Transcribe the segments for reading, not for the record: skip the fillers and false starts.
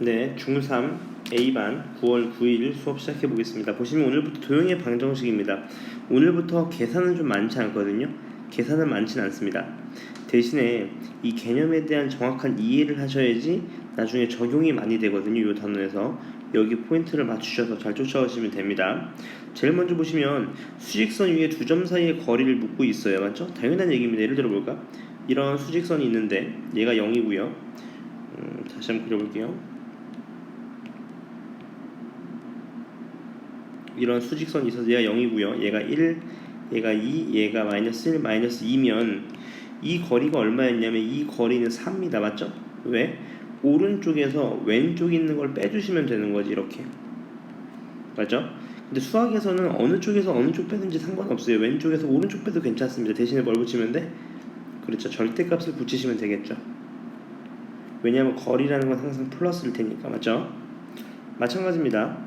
네, 중3 A반 9월 9일 수업 시작해 보겠습니다. 보시면 오늘부터 도형의 방정식입니다. 오늘부터 계산은 좀 많지 않거든요. 계산은 많지는 않습니다. 대신에 이 개념에 대한 정확한 이해를 하셔야지 나중에 적용이 많이 되거든요. 이 단원에서 여기 포인트를 맞추셔서 잘 쫓아오시면 됩니다. 제일 먼저 보시면 수직선 위에 두 점 사이의 거리를 묻고 있어요. 맞죠? 당연한 얘기입니다. 예를 들어 볼까? 이런 수직선이 있는데 얘가 0이고요. 다시 한번 그려볼게요. 이런 수직선이 있어서 얘가 0이고요. 얘가 1, 얘가 2, 얘가 마이너스 1, 마이너스 2면 이 거리가 얼마였냐면 이 거리는 4입니다. 맞죠? 왜? 오른쪽에서 왼쪽 있는 걸 빼주시면 되는 거지. 이렇게. 맞죠? 근데 수학에서는 어느 쪽에서 어느 쪽 빼든지 상관없어요. 왼쪽에서 오른쪽 빼도 괜찮습니다. 대신에 뭘 붙이면 돼? 그렇죠. 절대값을 붙이시면 되겠죠. 왜냐하면 거리라는 건 항상 플러스일 테니까. 맞죠? 마찬가지입니다.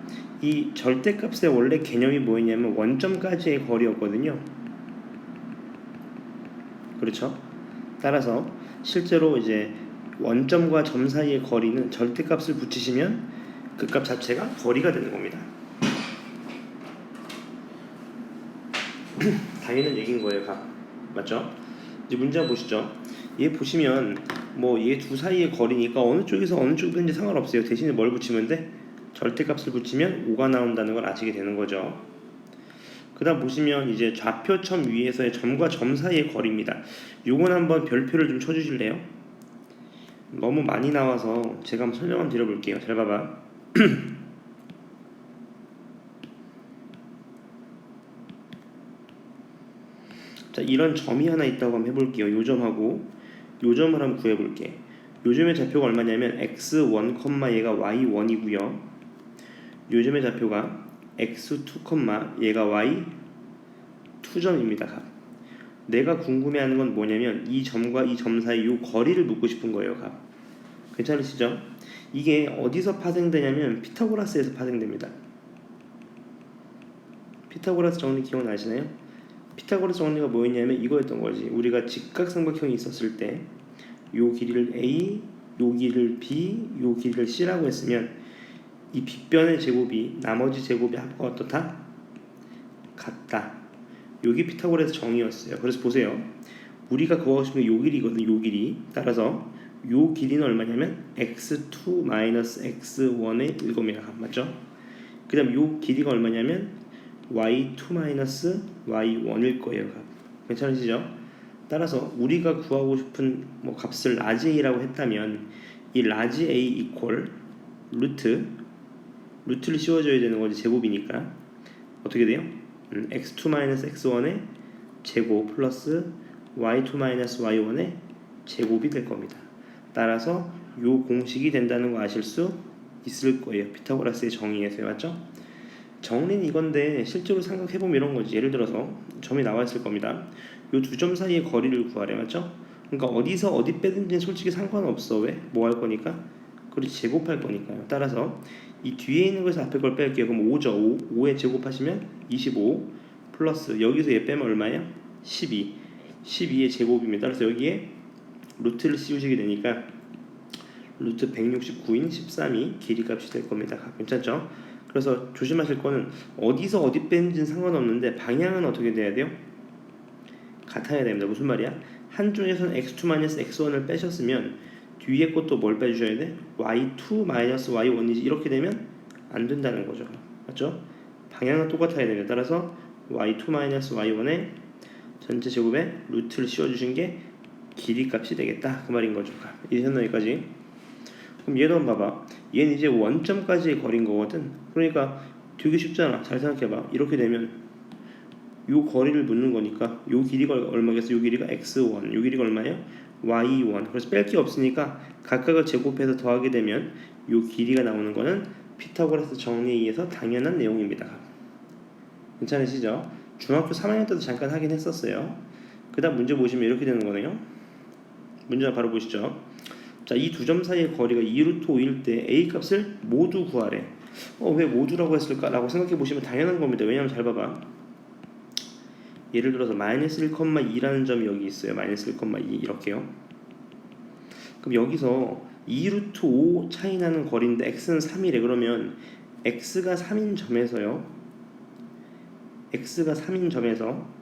이 절대값의 원래 개념이 뭐였냐면 원점까지의 거리였거든요. 그렇죠? 따라서 실제로 이제 원점과 점 사이의 거리는 절대값을 붙이시면 그 값 자체가 거리가 되는 겁니다. 당연한 얘기인 거예요, 값. 맞죠? 이제 문제 한번 보시죠. 얘 보시면 뭐 얘 두 사이의 거리니까 어느 쪽에서 어느 쪽인지 상관없어요. 대신에 뭘 붙이면 돼? 절대값을 붙이면 5가 나온다는 걸 아시게 되는 거죠. 그 다음 보시면 이제 좌표점 위에서의 점과 점 사이의 거리입니다. 요건 한번 별표를 좀 쳐주실래요? 너무 많이 나와서 제가 한번 설명 한번 드려볼게요. 잘 봐봐. 자, 이런 점이 하나 있다고 한번 해볼게요. 요 점하고 요 점을 한번 구해볼게. 요 점의 좌표가 얼마냐면 x1, 얘가 y1이고요. 요 점의 좌표가 x2, 얘가 y2점입니다. 내가 궁금해하는 건 뭐냐면 이 점과 이 점 사이 요 거리를 묻고 싶은 거예요. 괜찮으시죠? 이게 어디서 파생되냐면 피타고라스에서 파생됩니다. 피타고라스 정리 기억나시나요? 피타고라스 정리가 뭐였냐면 이거였던 거지. 우리가 직각삼각형이 있었을 때 요 길이를 A, 요 길이를 B, 요 길이를 C라고 했으면 이 빗변의 제곱이 나머지 제곱의 합과 어떻다? 같다. 요게 피타고라스 정의였어요. 그래서 보세요. 우리가 구하고 싶은 게 요 길이거든요. 요 길이. 따라서 요 길이는 얼마냐면 x2 x1의 7입니다. 맞죠? 그 다음 요 길이가 얼마냐면 y2 y1일 거예요. 괜찮으시죠? 따라서 우리가 구하고 싶은 뭐 값을 라지 a라고 했다면 이 라지 a 이퀄 루트를 씌워줘야 되는 거지. 제곱이니까 어떻게 돼요? x2 x1의 제곱 플러스 y2 y1의 제곱이 될 겁니다. 따라서 요 공식이 된다는 거 아실 수 있을 거예요. 피타고라스의 정의에서요. 맞죠? 정리는 이건데 실제로 생각해보면 이런 거지. 예를 들어서 점이 나와 있을 겁니다. 요 두 점 사이의 거리를 구하래. 맞죠? 그러니까 어디서 어디 빼든지 솔직히 상관없어. 왜? 뭐 할 거니까? 그렇지, 제곱할 거니까요. 따라서 이 뒤에 있는 것에서 앞에 걸 뺄게요. 그럼 5죠. 5에 제곱하시면 25 플러스 여기서 얘 빼면 얼마예요? 12의 제곱입니다. 따라서 여기에 루트를 씌우시게 되니까 루트 169인 13이 길이값이 될 겁니다. 괜찮죠? 그래서 조심하실 거는 어디서 어디 빼는지는 상관없는데 방향은 어떻게 돼야 돼요? 같아야 됩니다. 무슨 말이야? 한쪽에서는 x2 x1을 빼셨으면 뒤에 것도 뭘 빼주셔야 돼? y2 y1이지. 이렇게 되면 안 된다는 거죠. 맞죠? 방향은 똑같아야 됩니다. 따라서 y2 y1의 전체 제곱에 루트를 씌워주신 게 길이값이 되겠다. 그 말인 거죠. 이해했나 여기까지? 그럼 얘도 한번 봐봐. 얘는 이제 원점까지의 거리인 거거든. 그러니까 되게 쉽잖아. 잘 생각해봐. 이렇게 되면 요 거리를 묻는 거니까 요 길이가 얼마겠어? 요 길이가 x1, 요 길이가 얼마예요? y1. 그래서 뺄 게 없으니까 각각을 제곱해서 더하게 되면 요 길이가 나오는 거는 피타고라스 정리에 의해서 당연한 내용입니다. 괜찮으시죠? 중학교 3학년 때도 잠깐 하긴 했었어요. 그 다음 문제 보시면 이렇게 되는 거네요. 문제 바로 보시죠. 자, 이 두 점 사이의 거리가 2루트 5일 때 a 값을 모두 구하래. 왜 모두라고 했을까? 라고 생각해 보시면 당연한 겁니다. 왜냐면 잘 봐봐. 예를 들어서 마이너스 1,2라는 점이 여기 있어요. 마이너스 1,2 이렇게요. 그럼 여기서 2루트 5 차이 나는 거리인데 x는 3이래. 그러면 x가 3인 점에서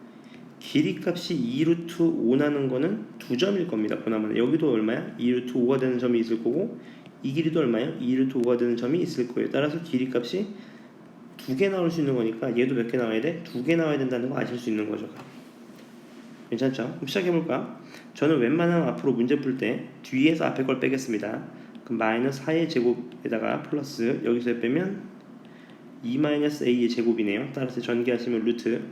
길이 값이 2루트 5 나는 거는 2점일 겁니다. 보나마나 여기도 얼마야? 2루트 5가 되는 점이 있을 거고 이 길이도 얼마야? 2루트 5가 되는 점이 있을 거예요. 따라서 길이 값이 2개 나올 수 있는 거니까 얘도 몇 개 나와야 돼? 2개 나와야 된다는 거 아실 수 있는 거죠. 괜찮죠? 그럼 시작해볼까? 저는 웬만하면 앞으로 문제 풀 때 뒤에서 앞에 걸 빼겠습니다. 그럼 마이너스 4의 제곱에다가 플러스 여기서 빼면 2-a의 제곱이네요. 따라서 전개하시면 루트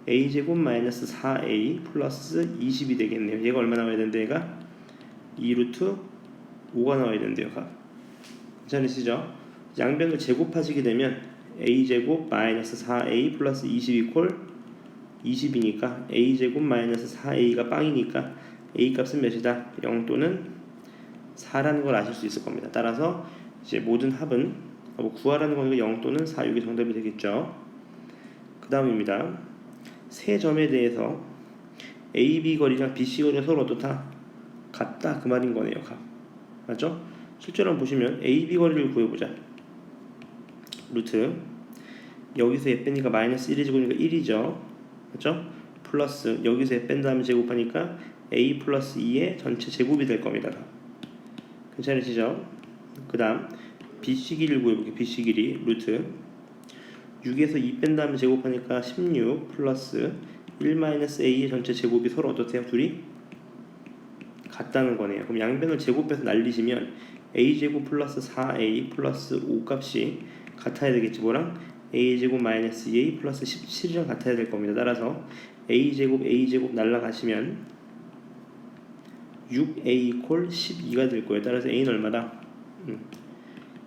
a제곱 마이너스 4a 플러스 20이 되겠네요. 얘가 얼마 나와야 되는데 얘가 2루트 5가 나와야 되는데요. 괜찮으시죠? 양변을 제곱하시게 되면 a제곱 마이너스 4a 플러스 20 이퀄 20이니까 a제곱 마이너스 4a가 빵이니까 a 값은 몇이다? 0 또는 4라는 걸 아실 수 있을 겁니다. 따라서 이제 모든 합은 구하라는 거니까 0 또는 4, 이게 정답이 되겠죠. 그 다음입니다. 세 점에 대해서 AB 거리랑 BC 거리가 서로 어떻다? 같다 그 말인 거네요. 맞죠? 실제로 한번 보시면 AB 거리를 구해보자. 루트 여기서 얘 빼니까 마이너스 1의 제곱이니까 1이죠. 맞죠? 플러스 여기서 얘 뺀 다음에 제곱하니까 A 플러스 2의 전체 제곱이 될 겁니다. 괜찮으시죠? 그 다음 BC 길이를 구해볼게요. BC 길이 루트 6에서 2 뺀 다음에 제곱하니까 16 플러스 1-a의 전체 제곱이 서로 어떻대요? 둘이 같다는 거네요. 그럼 양변을 제곱해서 날리시면 a제곱 플러스 4a 플러스 5 값이 같아야 되겠지. 뭐랑? a제곱 마이너스 2a 플러스 17이랑 같아야 될 겁니다. 따라서 a제곱 날라가시면 6a 콜 12가 될 거예요. 따라서 a는 얼마다?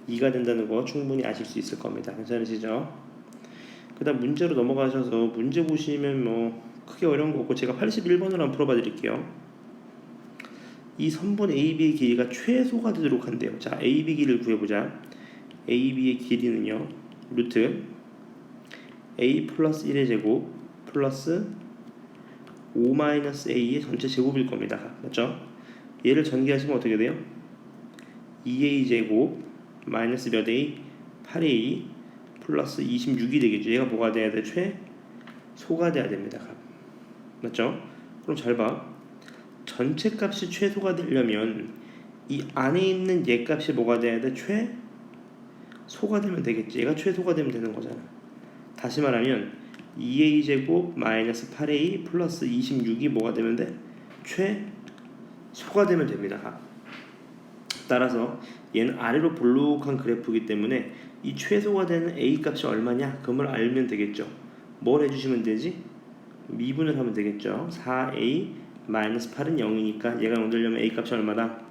2가 된다는 거 충분히 아실 수 있을 겁니다. 괜찮으시죠? 그 다음 문제로 넘어가셔서 문제 보시면 뭐 크게 어려운 거 없고 제가 81번으로 한번 풀어봐 드릴게요. 이 선분 AB의 길이가 최소가 되도록 한대요. 자, AB 길이를 구해보자. AB의 길이는요 루트 A 플러스 1의 제곱 플러스 5-a의 전체 제곱일 겁니다. 맞죠? 얘를 전개하시면 어떻게 돼요? 2a 제곱 마이너스 몇 a? 8a 플러스 26이 되겠죠. 얘가 뭐가 돼야 돼? 최소가 돼야 됩니다. 맞죠? 그럼 잘 봐. 전체 값이 최소가 되려면 이 안에 있는 얘 값이 뭐가 돼야 돼? 최소가 되면 되겠지. 얘가 최소가 되면 되는 거잖아. 다시 말하면 2a 제곱 마이너스 8a 플러스 26이 뭐가 되면 돼? 최소가 되면 됩니다. 따라서 얘는 아래로 볼록한 그래프이기 때문에 이 최소가 되는 a 값이 얼마냐? 그걸 알면 되겠죠. 뭘 해주시면 되지? 미분을 하면 되겠죠. 4a 마이너스 8은 0이니까 얘가 0 되려면 a 값이 얼마다?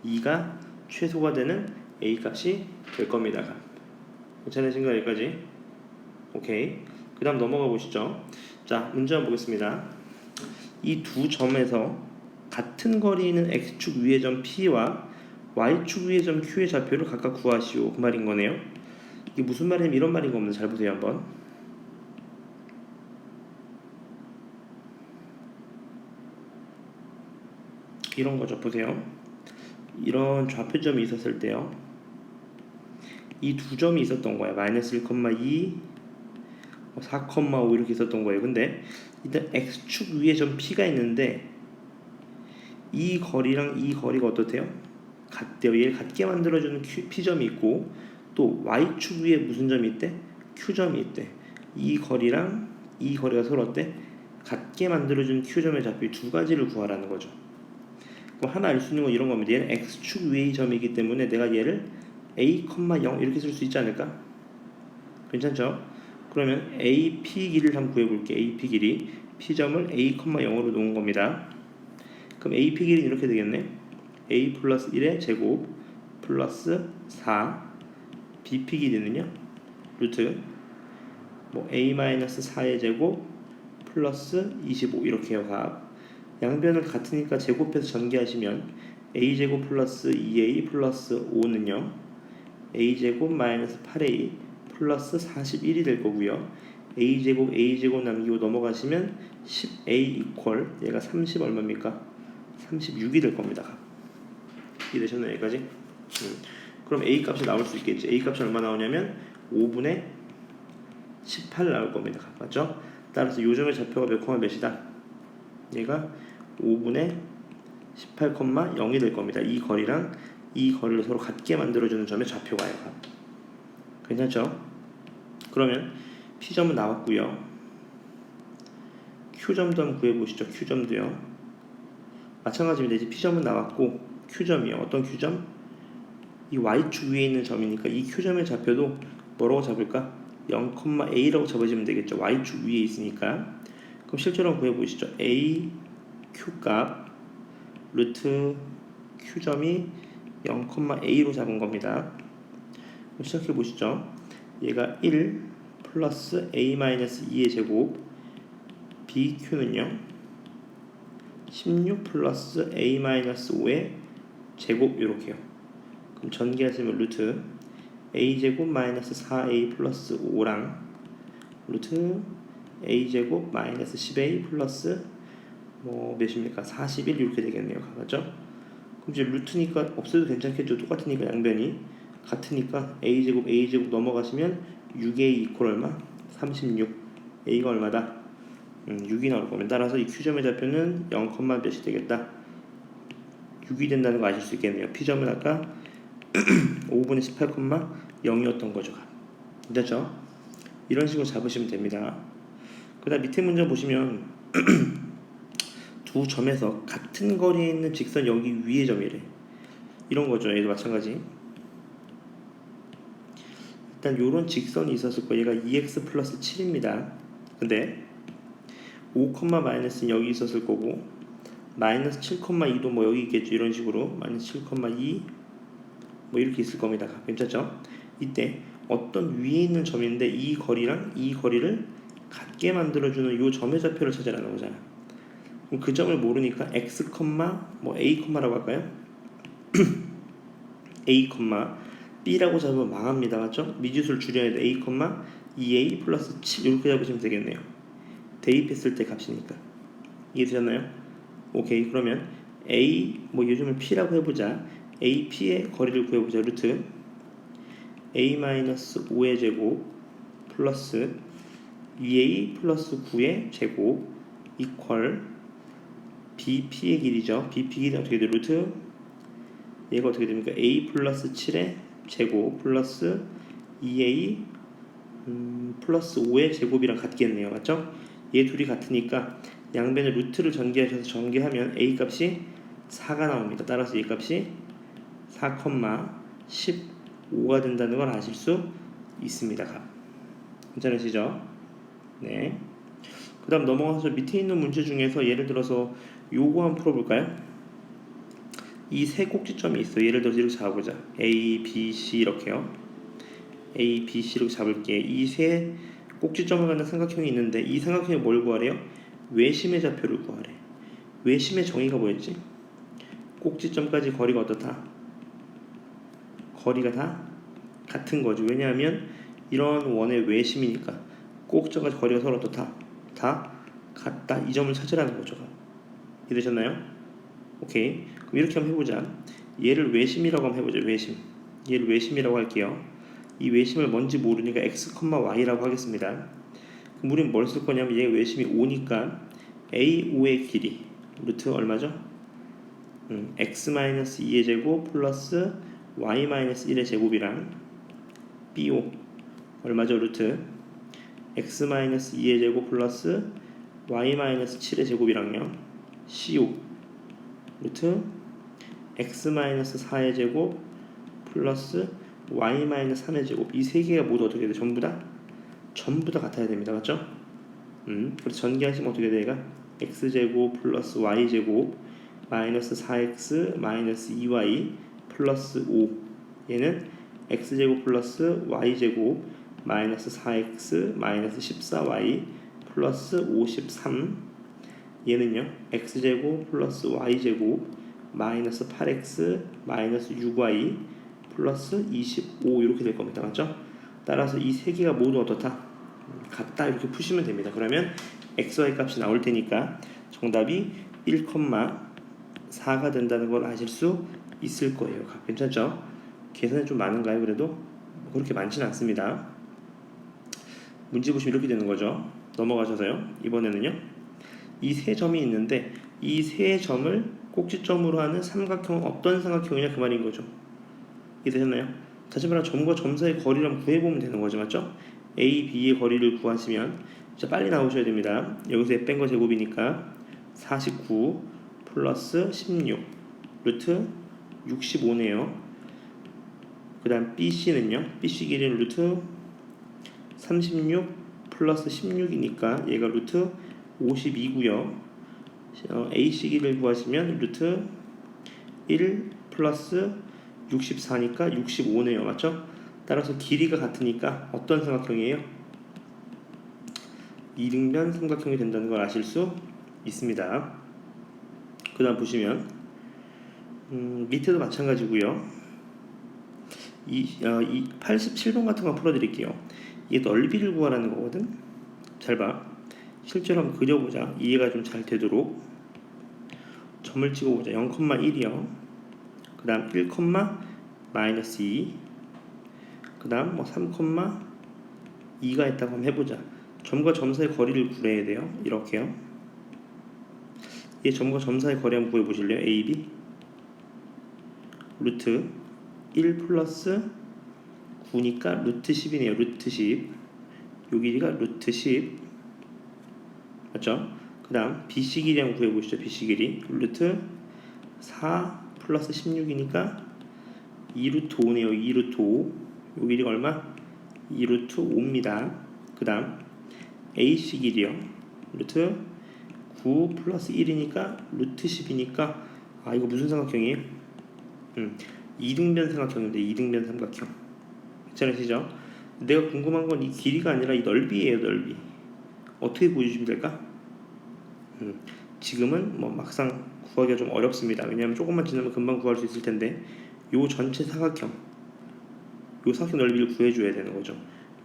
2가 최소가 되는 a 값이 될 겁니다. 괜찮으신가요? 여기까지? 오케이. 그 다음 넘어가 보시죠. 자, 문제 한번 보겠습니다. 이 두 점에서 같은 거리에 있는 x축 위의 점 P와 y축 위의 점 Q의 좌표를 각각 구하시오. 그 말인 거네요. 이게 무슨 말이냐면 이런 말인 겁니다. 잘 보세요 한번. 이런 거죠. 보세요. 이런 좌표점이 있었을 때요. 이 두 점이 있었던 거야. 마이너스 1,2 4,5 이렇게 있었던 거예요. 근데 일단 x축 위에 점 P가 있는데 이 거리랑 이 거리가 어떻대요? 같대요. 얘를 같게 만들어주는 P점이 있고 또 y축 위에 무슨 점이 있대? Q점이 있대. 이 거리랑 이 거리가 서로 어때? 같게 만들어주는 Q점의 좌표 두 가지를 구하라는 거죠. 그럼 하나 알 수 있는 건 이런 겁니다. 얘는 x축 위의 점이기 때문에 내가 얘를 a,0 이렇게 쓸 수 있지 않을까? 괜찮죠? 그러면 AP 길이를 한번 구해볼게. AP 길이 P점을 a,0으로 놓은 겁니다. 그럼 AP 길이는 이렇게 되겠네. a 플러스 1의 제곱 플러스 4 BP 길이는요 루트 a-4의 제곱 플러스 25 이렇게 해요. 값 양변을 같으니까 제곱해서 전개하시면 a제곱 플러스 2a 플러스 5는요 a제곱 마이너스 8a 플러스 41이 될 거고요. a제곱 남기고 넘어가시면 10a 이퀄 얘가 30 얼마입니까? 36이 될 겁니다. 이해되셨나요? 여기까지? 그럼 A 값이 나올 수 있겠지. A 값이 얼마 나오냐면 5분의 18 나올 겁니다. 맞죠? 따라서 요점의 좌표가 몇 콤마 몇이다? 얘가 5분의 18,0이 될 겁니다. 이 거리랑 이 거리를 서로 같게 만들어주는 점의 좌표가요. 괜찮죠? 그러면 P점은 나왔고요. Q점도 한번 구해보시죠. Q점도요. 마찬가지입니다. 이제 P점은 나왔고 Q점이요. 어떤 Q점? 이 Y축 위에 있는 점이니까 이 Q점의 좌표도 뭐라고 잡을까? 0,A라고 잡아주면 되겠죠. Y축 위에 있으니까. 그럼 실제로 한번 구해보시죠. A, Q값 루트 Q점이 0,A로 잡은 겁니다. 그럼 시작해보시죠. 얘가 1 플러스 A-2의 제곱 BQ는요 16 플러스 A-5의 제곱 이렇게요. 그럼 전개하시면 루트 A제곱 마이너스 4A 플러스 5랑 루트 A제곱 마이너스 10A 플러스 몇입니까? 41 이렇게 되겠네요. 맞죠? 그럼 이제 루트니까 없어도 괜찮겠죠. 똑같으니까 양변이 같으니까 A제곱 넘어가시면 6A 이퀄 얼마? 36. A가 얼마다? 6이 나올 거면 따라서 이 Q점의 좌표는 0, 몇이 되겠다? 6이 된다는 거 아실 수 있겠네요. P점은 아까 5분의 18,0이었던 거죠. 됐죠? 이런 식으로 잡으시면 됩니다. 그 다음 밑에 문제 보시면 두 점에서 같은 거리에 있는 직선 여기 위의 점이래. 이런 거죠. 얘도 마찬가지. 일단 요런 직선이 있었을 거예요. 얘가 2x 플러스 7입니다. 근데 5, 마이너스는 여기 있었을 거고 마이너스 7,2도 뭐 여기 있겠죠. 이런 식으로 마이너스 7,2 뭐 이렇게 있을 겁니다. 괜찮죠? 이때 어떤 위에 있는 점인데 이 거리랑 이 거리를 같게 만들어주는 요 점의 좌표를 찾으라는 거잖아. 그럼 그 점을 모르니까 x, A, 라고 할까요? A, B라고 잡으면 망합니다. 맞죠? 미지수를 줄여야 돼. A, 2A 플러스 7 이렇게 잡으시면 되겠네요. 대입했을 때 값이니까. 이해되셨나요? 오케이. 그러면 A 요즘을 P라고 해보자. AP의 거리를 구해보자. 루트 A-5의 제곱 플러스 2A 플러스 9의 제곱 이퀄 BP의 길이죠. BP 길이 어떻게 돼? 루트 얘가 어떻게 됩니까? A 플러스 7의 제곱 플러스 2A 플러스 5의 제곱이랑 같겠네요. 맞죠? 얘 둘이 같으니까 양변의 루트를 전개하셔서 전개하면 A 값이 4가 나옵니다. 따라서 얘 값이 4,15가 된다는 걸 아실 수 있습니다. 괜찮으시죠? 네. 그 다음 넘어가서 밑에 있는 문제 중에서 예를 들어서 요거 한번 풀어볼까요? 이 세 꼭지점이 있어요. 예를 들어서 이렇게 잡아보자. A, B, C 이렇게요. A, B, C 이렇게 잡을게. 이 세 꼭지점을 갖는 삼각형이 있는데 이 삼각형이 뭘 구하래요? 외심의 좌표를 구하래. 외심의 정의가 뭐였지? 꼭지점까지 거리가 어떻다? 거리가 다 같은 거죠. 왜냐하면 이런 원의 외심이니까 꼭지점까지 거리가 서로 어떻다? 다 같다. 이 점을 찾으라는 거죠. 이해되셨나요? 오케이. 그럼 이렇게 한번 해보자. 얘를 외심이라고 한번 해보자. 외심. 얘를 외심이라고 할게요. 이 외심을 뭔지 모르니까 x, y라고 하겠습니다. 그럼 우리는 뭘 쓸 거냐면 얘 외심이 5니까 a5의 길이 루트 얼마죠? x-2의 제곱 플러스 y-1의 제곱이랑 b5 얼마죠? 루트 x-2의 제곱 플러스 y-7의 제곱이랑요 c5 루트 x-4의 제곱 플러스 y-3의 제곱. 이 세 개가 모두 어떻게 돼? 전부 다 같아야 됩니다. 맞죠? 그래서 전개하시면 어떻게 돼? 얘가 x제곱 플러스 y제곱 마이너스 4x 마이너스 2y 플러스 5. 얘는 x제곱 플러스 y제곱 마이너스 4x 마이너스 14y 플러스 53. 얘는요 x제곱 플러스 y제곱 마이너스 8x 마이너스 6y 플러스 25 이렇게 될 겁니다. 맞죠? 따라서 이 세 개가 모두 어떻다? 같다 이렇게 푸시면 됩니다. 그러면 xy 값이 나올 테니까 정답이 1,4가 된다는 걸 아실 수 있을 거예요. 괜찮죠? 계산이 좀 많은가요? 그래도 그렇게 많지는 않습니다. 문제 보시면 이렇게 되는 거죠. 넘어가셔서요. 이번에는요. 이 세 점이 있는데 이 세 점을 꼭지점으로 하는 삼각형은 어떤 삼각형이냐 그 말인 거죠. 이해되셨나요? 다시 말하면 점과 점 사이의 거리를 한번 구해보면 되는 거죠. 맞죠? A, B의 거리를 구하시면 자, 빨리 나오셔야 됩니다. 여기서 뺀 거 제곱이니까 49 플러스 16 루트 65네요. 그 다음 BC는요. BC 길이는 루트 36 플러스 16이니까 얘가 루트 52고요. AC 길이를 구하시면 루트 1 플러스 64니까 65네요. 맞죠? 따라서 길이가 같으니까 어떤 삼각형이에요? 이등변 삼각형이 된다는 걸 아실 수 있습니다. 그 다음 보시면 밑에도 마찬가지고요. 이 87번 같은 거 풀어드릴게요. 이게 넓이를 구하라는 거거든. 잘 봐. 실제로 한번 그려보자. 이해가 좀 잘 되도록 점을 찍어보자. 0,1이요. 그 다음 1, 마이너스 2. 그 다음 뭐 3,2가 있다고 한번 해보자. 점과 점 사이의 거리를 구해야 돼요. 이렇게요. 이 점과 점 사이의 거리 한번 구해보실래요? A, B 루트 1 플러스 9니까 루트 10이네요. 루트 10. 요 길이가 루트 10 맞죠? 그 다음 BC 길이 한번 구해보시죠. BC 길이 루트 4 플러스 16이니까 2루트 5네요. 2루트 5. 요 길이가 얼마? 2루트 5입니다. 그 다음 AC 길이요. 루트 9 플러스 1이니까 루트 10이니까 이거 무슨 삼각형이에요? 이등변 삼각형인데 이등변 삼각형 괜찮으시죠? 내가 궁금한 건 이 길이가 아니라 이 넓이에요. 넓이 어떻게 구해주시면 될까? 지금은 뭐 막상 구하기가 좀 어렵습니다. 왜냐하면 조금만 지나면 금방 구할 수 있을 텐데 요 전체 사각형 요 사각형 넓이를 구해줘야 되는 거죠.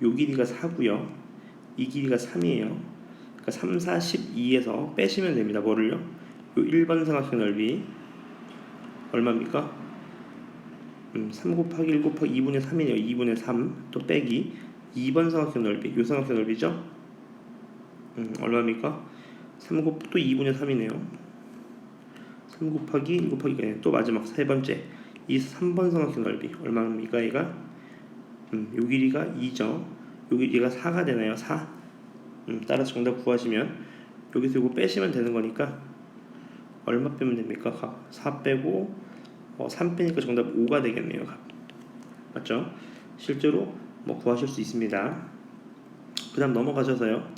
요 길이가 4고요. 이 길이가 3이에요. 그러니까 3, 4, 12에서 빼시면 됩니다. 뭐를요? 요 1번 삼각형 넓이 얼마입니까? 3 곱하기 1 곱하기 2분의 3이네요. 2분의 3 또 빼기 2번 삼각형 넓이 요 삼각형 넓이죠? 얼마입니까? 3 곱 또 2분의 3이네요. 3 곱하기 1 곱하기 또 마지막 세 번째 이 3번 삼각형 넓이 얼마입니까? 얘가 요 길이가 2죠. 요 길이가 4가 되나요? 4. 따라서 정답 구하시면 여기서 이거 빼시면 되는 거니까 얼마 빼면 됩니까? 값 4 빼고 3 빼니까 정답 5가 되겠네요. 값. 맞죠? 실제로 뭐 구하실 수 있습니다. 그 다음 넘어가셔서요.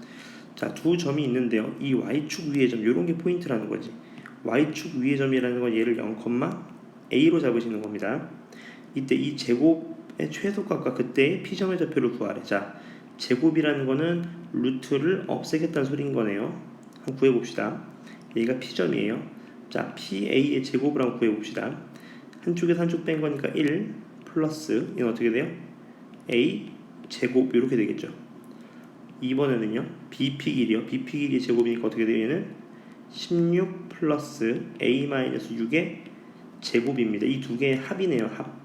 자, 두 점이 있는데요. 이 y축 위의 점, 이런 게 포인트라는 거지. y축 위의 점이라는 건 얘를 0,a로 잡으시는 겁니다. 이때 이 제곱의 최소값과 그때의 p점의 좌표를 구하래. 자, 제곱이라는 거는 루트를 없애겠다는 소리인 거네요. 한번 구해봅시다. 얘가 p점이에요. 자, pa의 제곱을 한번 구해봅시다. 한쪽에서 한쪽 뺀 거니까 1 플러스 이건 어떻게 돼요? a 제곱 이렇게 되겠죠. 이번에는요. BP 길이요. BP 길이의 제곱이니까 어떻게 돼요? 얘는 16 플러스 a-6의 제곱입니다. 이 두 개의 합이네요. 합.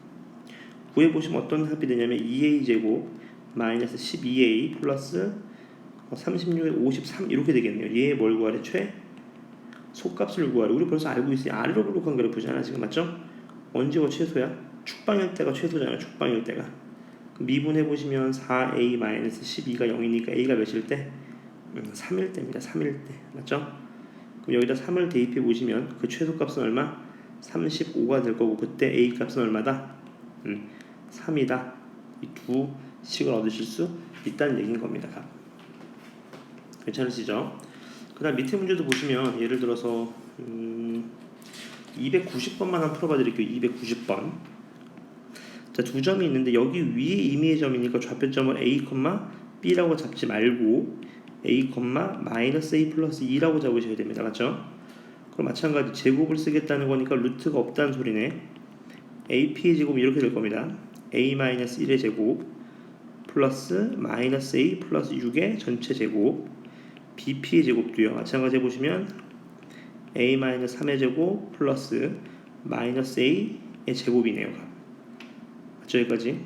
구해보시면 어떤 합이 되냐면 2a 제곱 마이너스 12a 플러스 36에 53 이렇게 되겠네요. 얘 뭘 구하래? 최소값을 구하래. 우리 벌써 알고 있어요. 아래로 블록한 그래프잖아. 지금 맞죠? 언제가 최소야? 축방일 때가 최소잖아요. 축방일 때가. 미분해보시면 4a-12가 0이니까 a가 몇일 때? 3일 때입니다. 3일 때. 맞죠? 그럼 여기다 3을 대입해보시면 그 최소값은 얼마? 35가 될 거고 그때 a 값은 얼마다? 3이다. 이 두 식을 얻으실 수 있다는 얘기인 겁니다. 괜찮으시죠? 그 다음 밑에 문제도 보시면 예를 들어서 290번만 한번 풀어봐 드릴게요. 290번. 자, 두 점이 있는데 여기 위에 임의의 점이니까 좌표점을 a, b라고 잡지 말고 a, 마이너스 a 플러스 2라고 잡으셔야 됩니다. 맞죠? 그럼 마찬가지 제곱을 쓰겠다는 거니까 루트가 없다는 소리네. ap의 제곱이 이렇게 될 겁니다. a-1의 제곱 플러스 마이너스 a 플러스 6의 전체 제곱 bp의 제곱도요. 마찬가지 해보시면 a-3의 제곱 플러스 마이너스 a 4의 제곱이네요. 맞죠? 여기까지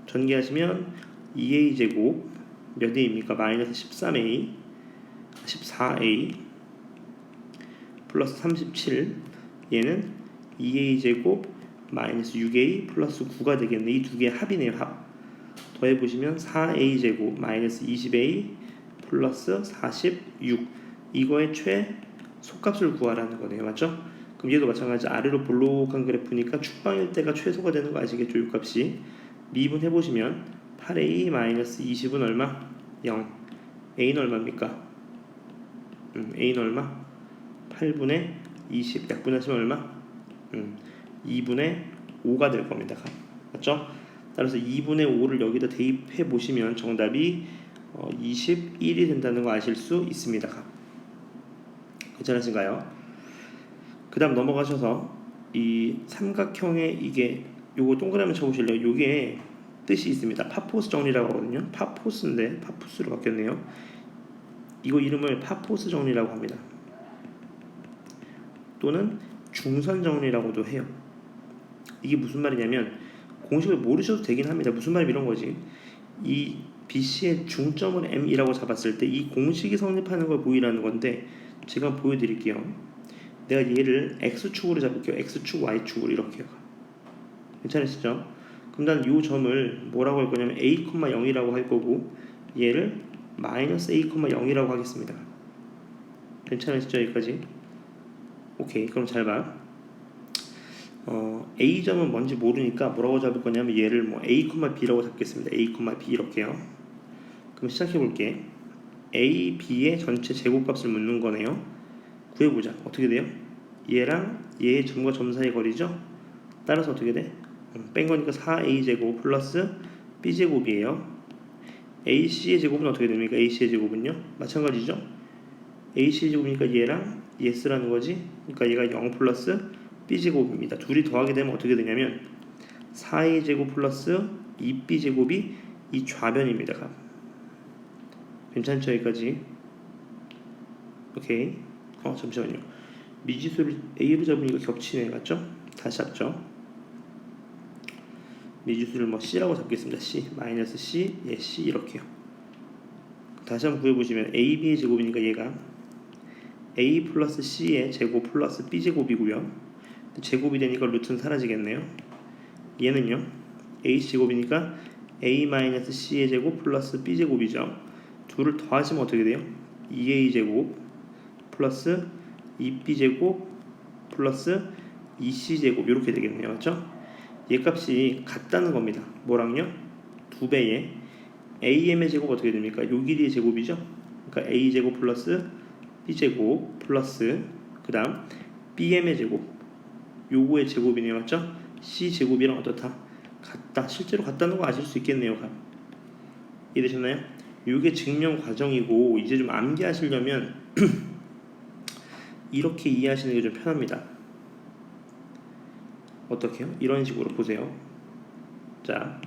전개하시면 2a 제곱 몇 a입니까? 마이너스 13a 14a 플러스 37, 얘는 2a 제곱 마이너스 6a 플러스 9가 되겠네. 이 두 개의 합이네요. 합. 더해보시면 4a 제곱 마이너스 20a 플러스 46, 이거의 최소값을 구하라는 거네요. 맞죠? 그럼 얘도 마찬가지 아래로 볼록한 그래프니까 축방일 때가 최소가 되는 거 아시겠죠? 이 값이 미분해보시면 8a 마이너스 20은 얼마? 0. a는 얼마입니까? a는 얼마? 8분의 20 약분하시면 얼마? 2분의 5가 될 겁니다. 맞죠? 따라서 2분의 5를 여기다 대입해 보시면 정답이 21이 된다는 거 아실 수 있습니다. 괜찮으신가요? 그 다음 넘어가셔서 이 삼각형의 이게 요거 동그라미 쳐보실래요? 요게 뜻이 있습니다. 파포스 정리라고 하거든요. 파포스인데 파푸스로 바뀌었네요. 이거 이름을 파포스 정리라고 합니다. 또는 중선 정리라고도 해요. 이게 무슨 말이냐면 공식을 모르셔도 되긴 합니다. 무슨 말이면 이런 거지. 이 BC의 중점을 M이라고 잡았을 때 이 공식이 성립하는 걸 보이라는 건데 제가 보여드릴게요. 내가 얘를 X축으로 잡을게요. X축, Y축으로 이렇게요. 괜찮으시죠? 그럼 난 이 점을 뭐라고 할 거냐면 A, 0이라고 할 거고 얘를 마이너스 A, 0이라고 하겠습니다. 괜찮으시죠? 여기까지? 오케이. 그럼 잘 봐. A점은 뭔지 모르니까 뭐라고 잡을 거냐면 얘를 뭐 A, B라고 잡겠습니다. A, B 이렇게요. 그럼 시작해 볼게. A, B의 전체 제곱값을 묻는 거네요. 구해보자. 어떻게 돼요? 얘랑 얘의 점과 점 사이 거리죠? 따라서 어떻게 돼? 뺀 거니까 4A 제곱 플러스 B 제곱이에요. AC의 제곱은 어떻게 됩니까? AC의 제곱은요? 마찬가지죠? AC의 제곱이니까 얘랑 얘 쓰라는 거지? 그러니까 얘가 0 플러스 B제곱입니다. 둘이 더하게 되면 어떻게 되냐면 4A 제곱 플러스 2B 제곱이 이 좌변입니다. 괜찮죠? 여기까지? 오케이. 잠시만요. 미지수를 A로 잡으니까 겹치네. 맞죠? 다시 잡죠. 미지수를 뭐 C라고 잡겠습니다. C, 마이너스 C, 예, C 이렇게요. 다시 한번 구해보시면 AB의 제곱이니까 얘가 A 플러스 C의 제곱 플러스 B 제곱이고요. 제곱이 되니까 루트는 사라지겠네요. 얘는요 AC 제곱이니까 A 마이너스 C의 제곱 플러스 B 제곱이죠. 둘을 더하시면 어떻게 돼요? 2A 제곱 플러스 2B 제곱 플러스 2C 제곱 이렇게 되겠네요. 맞죠? 얘 값이 같다는 겁니다. 뭐랑요? 2배의 AM의 제곱 어떻게 됩니까? 요 길이의 제곱이죠. 그러니까 A 제곱 플러스 B 제곱 플러스 그 다음 BM의 제곱 요거의 제곱이네요. 맞죠? C 제곱이랑 어떻다? 같다. 실제로 같다는 거 아실 수 있겠네요. 이해되셨나요? 요게 증명 과정이고 이제 좀 암기하시려면 이렇게 이해하시는 게 좀 편합니다. 어떻게요? 이런 식으로 보세요. 자,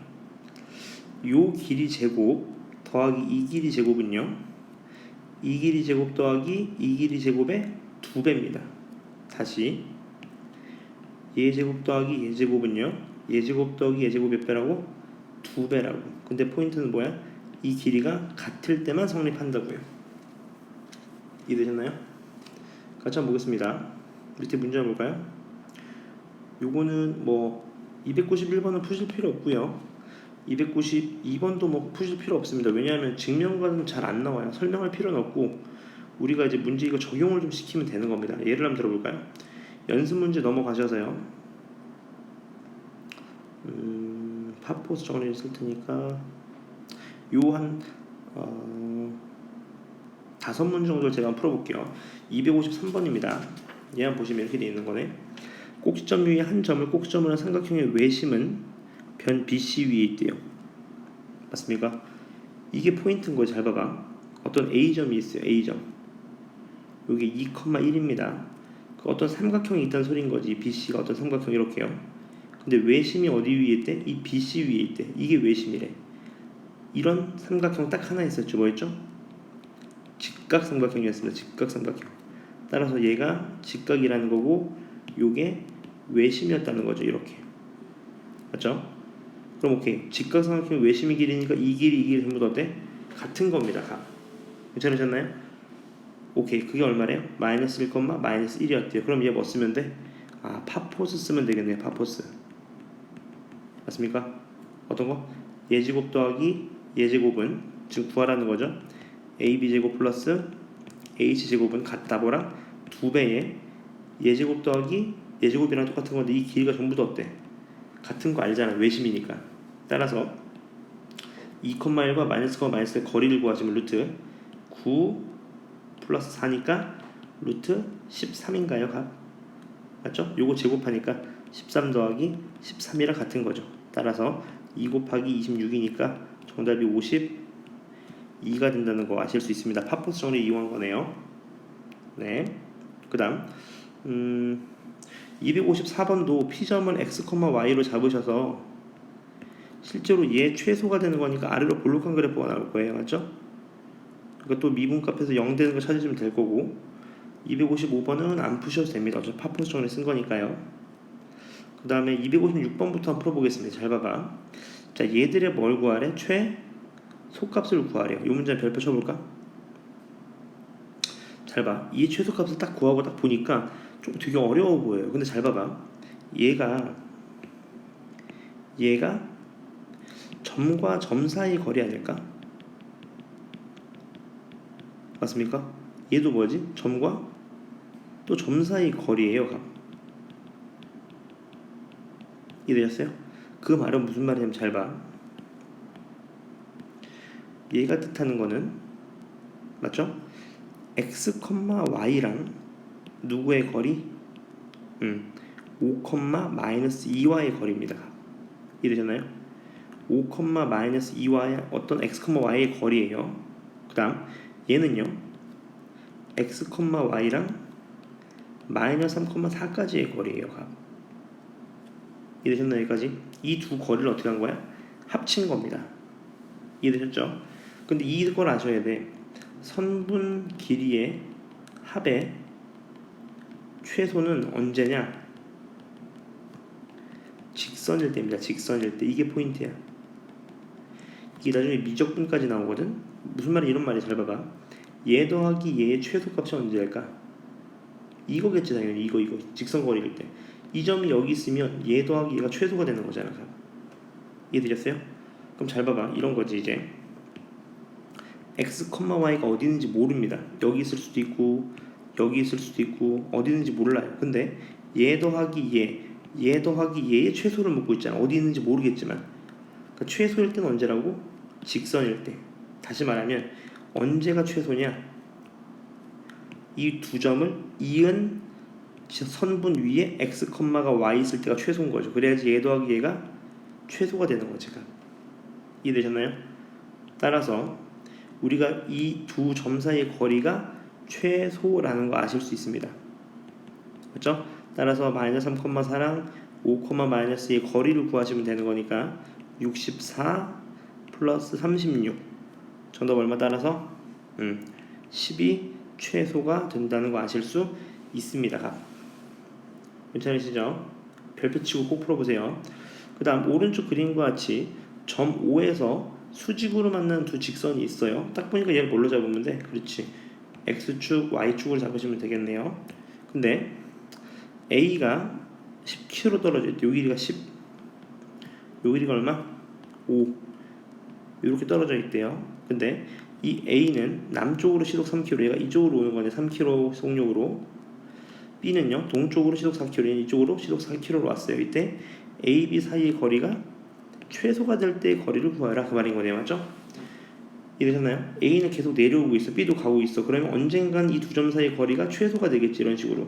요 길이 제곱 더하기 이 길이 제곱은요 이 길이 제곱 더하기 이 길이 제곱의 2배입니다. 다시 얘 제곱 더하기 얘 제곱은요 얘 제곱 더하기 얘 제곱 몇 배라고? 2배라고. 근데 포인트는 뭐야? 이 길이가 같을 때만 성립한다고요. 이해되셨나요? 같이 한번 보겠습니다. 밑에 문제 한번 볼까요? 요거는 뭐 291번은 푸실 필요 없고요 292번도 뭐 푸실 필요 없습니다. 왜냐하면 증명과는 잘 안 나와요. 설명할 필요는 없고 우리가 이제 문제 이거 적용을 좀 시키면 되는 겁니다. 예를 한번 들어볼까요? 연습 문제 넘어가셔서요. 파포스 정리를 쓸 테니까 요한 5문 정도를 제가 한번 풀어볼게요. 253번입니다. 얘 한번 보시면 이렇게 되어 있는 거네. 꼭지점 위에 한 점을 꼭지점으로 한 삼각형의 외심은 변 BC 위에 있대요. 맞습니까? 이게 포인트인 거예요. 잘 봐봐. 어떤 A점이 있어요. A점. 여기 2,1입니다. 그 어떤 삼각형이 있다는 소리인 거지. BC가 어떤 삼각형 이렇게요. 근데 외심이 어디 위에 있대? 이 BC 위에 있대. 이게 외심이래. 이런 삼각형 딱 하나 있었죠. 뭐였죠? 직각삼각형이었습니다. 직각삼각형. 따라서 얘가 직각이라는 거고 요게 외심이었다는 거죠. 이렇게. 맞죠? 그럼 오케이. 직각삼각형의 외심의 길이니까 이 길이 전부 다 어때? 같은 겁니다. 값. 괜찮으셨나요? 오케이. 그게 얼마래요? 마이너스 1, 마이너스 1이었대요. 그럼 얘 뭐 쓰면 돼? 아, 파포스 쓰면 되겠네요. 파포스. 맞습니까? 어떤 거? 예제곱 더하기 예제곱은 지금 구하라는 거죠. ab제곱 플러스 h제곱은 같다 뭐랑? 2배의 예제곱 더하기 예제곱이랑 똑같은 건데 이 길이가 전부 다 어때? 같은 거 알잖아. 외심이니까. 따라서 2,1과 마이너스 의 거리를 구하시면 루트 9 플러스 4니까 루트 13인가요? 값? 맞죠? 요거 제곱하니까 13 더하기 13이랑 같은 거죠. 따라서 2 곱하기 26이니까 정답이 52가 된다는 거 아실 수 있습니다. 파포스 정리 이용한 거네요. 네. 그 다음 254번도 P점을 x, y로 잡으셔서 실제로 얘 최소가 되는 거니까 아래로 볼록한 그래프가 나올 거예요. 맞죠? 그것도 미분값에서 0 되는 거 찾으시면 될 거고 255번은 안 푸셔도 됩니다. 어차피 파포스 정리 쓴 거니까요. 그 다음에 256번부터 한번 풀어보겠습니다. 잘 봐봐. 자, 얘들의 뭘 구하래? 최소값을 구하래요. 이 문제는 별표 쳐볼까? 잘 봐. 이 최소값을 딱 구하고 딱 보니까 좀 되게 어려워 보여요. 근데 잘 봐봐. 얘가 점과 점 사이 거리 아닐까? 맞습니까? 얘도 뭐지? 점과 또 점 사이 거리예요. 이해되셨어요? 그 말은 무슨 말이냐면 잘 봐. 얘가 뜻하는 거는 맞죠? x, y랑 누구의 거리? 5, 마이너스 2와의 거리입니다. 이해되셨나요? 5, 마이너스 2와의 어떤 x, y의 거리예요. 그 다음 얘는요 x, y랑 마이너스 3, 4까지의 거리예요. 이해되셨나요? 여기까지? 이 두 거리를 어떻게 한 거야? 합친 겁니다. 이해되셨죠? 근데 이걸 아셔야 돼. 선분 길이의 합의 최소는 언제냐? 직선일 때입니다. 직선일 때. 이게 포인트야. 이게 나중에 미적분까지 나오거든? 무슨 말이 이런 말이 잘 봐봐. 얘 더하기 얘의 최소값이 언제일까? 이거겠지 당연히. 이거 직선거리일 때. 이 점이 여기 있으면 얘 더하기 얘가 최소가 되는 거잖아. 이해되셨어요? 그럼 잘 봐봐. 이런 거지 이제. x, y가 어디 있는지 모릅니다. 여기 있을 수도 있고 여기 있을 수도 있고 어디 있는지 몰라요. 근데 얘 더하기 얘 더하기 얘의 최소를 묻고 있잖아. 어디 있는지 모르겠지만 그러니까 최소일 때는 언제라고? 직선일 때. 다시 말하면 언제가 최소냐? 이 두 점을 이은 선분 위에 x, y 있을 때가 최소인 거죠. 그래야지 얘 더하기 얘가 최소가 되는 거지. 이해되셨나요? 따라서 우리가 이 두 점 사이의 거리가 최소라는 거 아실 수 있습니다. 그렇죠? 따라서 마이너스 3, 4랑 5, 마이너스의 거리를 구하시면 되는 거니까 64 플러스 36 정답 얼마 따라서 10이 최소가 된다는 거 아실 수 있습니다. 괜찮으시죠? 별표 치고 꼭 풀어보세요. 그 다음 오른쪽 그림과 같이 점 5에서 수직으로 만나는 두 직선이 있어요. 딱 보니까 얘를 뭘로 잡으면 돼? 그렇지. X축, Y축을 잡으시면 되겠네요. 근데 A가 10km 떨어져 있대. 요 길이가 10. 요 길이가 얼마? 5. 이렇게 떨어져 있대요. 근데 이 A는 남쪽으로 시속 3km, 얘가 이쪽으로 오는 거네. 3km 속력으로. B는요, 동쪽으로 시속 4km, 얘는 이쪽으로 시속 4km로 왔어요. 이때 A, B 사이의 거리가 최소가 될 때의 거리를 구하라. 그 말인 거네요. 맞죠? 이해되셨나요? A는 계속 내려오고 있어. B도 가고 있어. 그러면 언젠간 이 두 점 사이의 거리가 최소가 되겠지. 이런 식으로.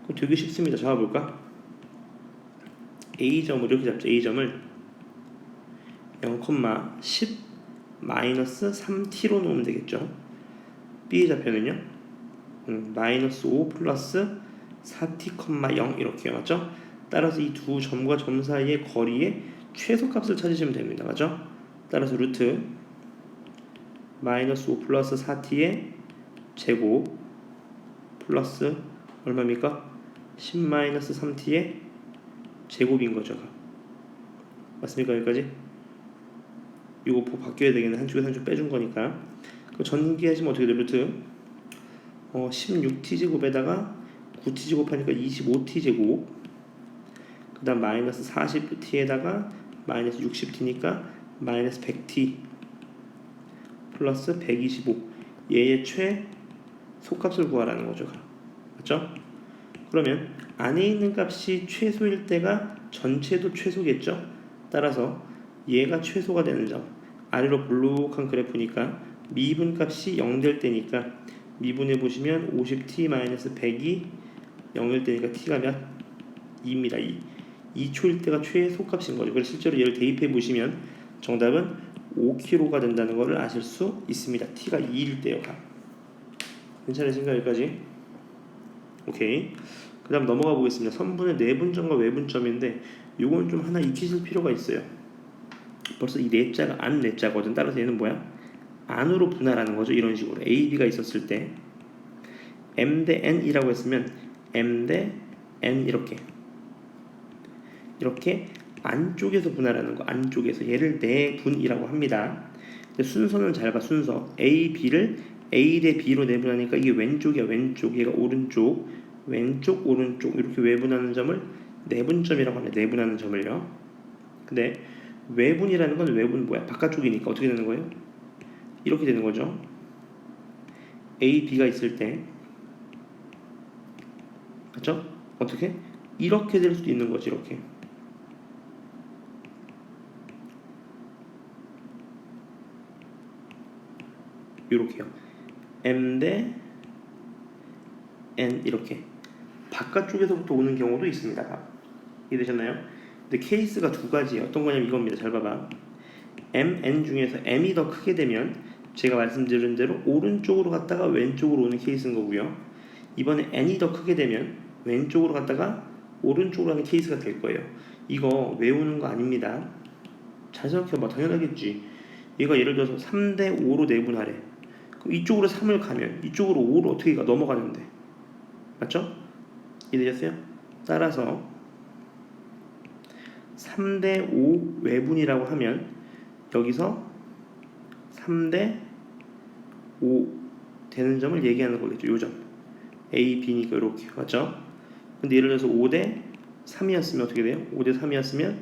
그럼 되게 쉽습니다. 잡아볼까? A점을 이렇게 잡죠. A점을 0,10 마이너스 3t로 놓으면 되겠죠. B의 좌표는요 마이너스 5 플러스 4t,0 이렇게요. 맞죠? 따라서 이 두 점과 점 사이의 거리의 최소값을 찾으시면 됩니다. 맞죠? 따라서 루트 마이너스 5 플러스 4t의 제곱 플러스 얼마입니까? 10 마이너스 3t의 제곱인 거죠. 맞습니까? 여기까지? 이거 바뀌어야 되겠네. 한쪽에서 한쪽 빼준 거니까. 그 전기하시면 어떻게 돼? 루트 16t제곱에다가 9t제곱 하니까 25t제곱, 그 다음 마이너스 40t에다가 마이너스 60t니까 마이너스 100t 플러스 125. 얘의 최소값을 구하라는 거죠. 맞죠? 그러면 안에 있는 값이 최소일 때가 전체도 최소겠죠? 따라서 얘가 최소가 되는 점, 아래로 볼록한 그래프니까 미분 값이 0 될 때니까 미분해 보시면 50t-100이 0일 때니까 t가 몇? 2입니다. 2초일 때가 최소값인 거죠. 그래서 실제로 얘를 대입해 보시면 정답은 5kg가 된다는 것을 아실 수 있습니다. t가 2일 때요. 괜찮으신가요? 여기까지? 오케이. 그 다음 넘어가 보겠습니다. 선분의 내분점과 외분점인데 요건 좀 하나 익히실 필요가 있어요. 벌써 이 내자가 안 내자거든. 따라서 얘는 뭐야? 안으로 분할하는 거죠. 이런 식으로 A, B가 있었을 때 M 대 N이라고 했으면 M 대 N 이렇게 안쪽에서 분할하는 거. 안쪽에서 얘를 내분이라고 합니다. 근데 순서는 잘 봐. 순서 A, B를 A 대 B로 내분하니까 이게 왼쪽이야. 왼쪽. 얘가 오른쪽. 왼쪽 오른쪽 이렇게 외분하는 점을 내분점이라고 합니다. 내분하는 점을요. 근데 외분이라는 건 외분 뭐야? 바깥쪽이니까 어떻게 되는 거예요? 이렇게 되는 거죠. A, B가 있을 때 맞죠? 어떻게? 이렇게 될 수도 있는 거지. 이렇게 요렇게요. M 대 N 이렇게 바깥쪽에서부터 오는 경우도 있습니다. 이해되셨나요? 근데 케이스가 두 가지예요. 어떤 거냐면 이겁니다. 잘 봐봐. M, N 중에서 M이 더 크게 되면 제가 말씀드린 대로 오른쪽으로 갔다가 왼쪽으로 오는 케이스인 거고요. 이번에 N이 더 크게 되면 왼쪽으로 갔다가 오른쪽으로 가는 케이스가 될 거예요. 이거 외우는 거 아닙니다. 잘 생각해봐. 당연하겠지. 얘가 예를 들어서 3대 5로 내분하래. 그럼 이쪽으로 3을 가면 이쪽으로 5로 어떻게 가? 넘어가는데. 맞죠? 이해되셨어요? 따라서 3대 5 외분이라고 하면 여기서 3대 5 되는 점을 얘기하는 거겠죠. 요 점. A, B니까 이렇게. 맞죠? 근데 예를 들어서 5대 3이었으면 어떻게 돼요? 5대 3이었으면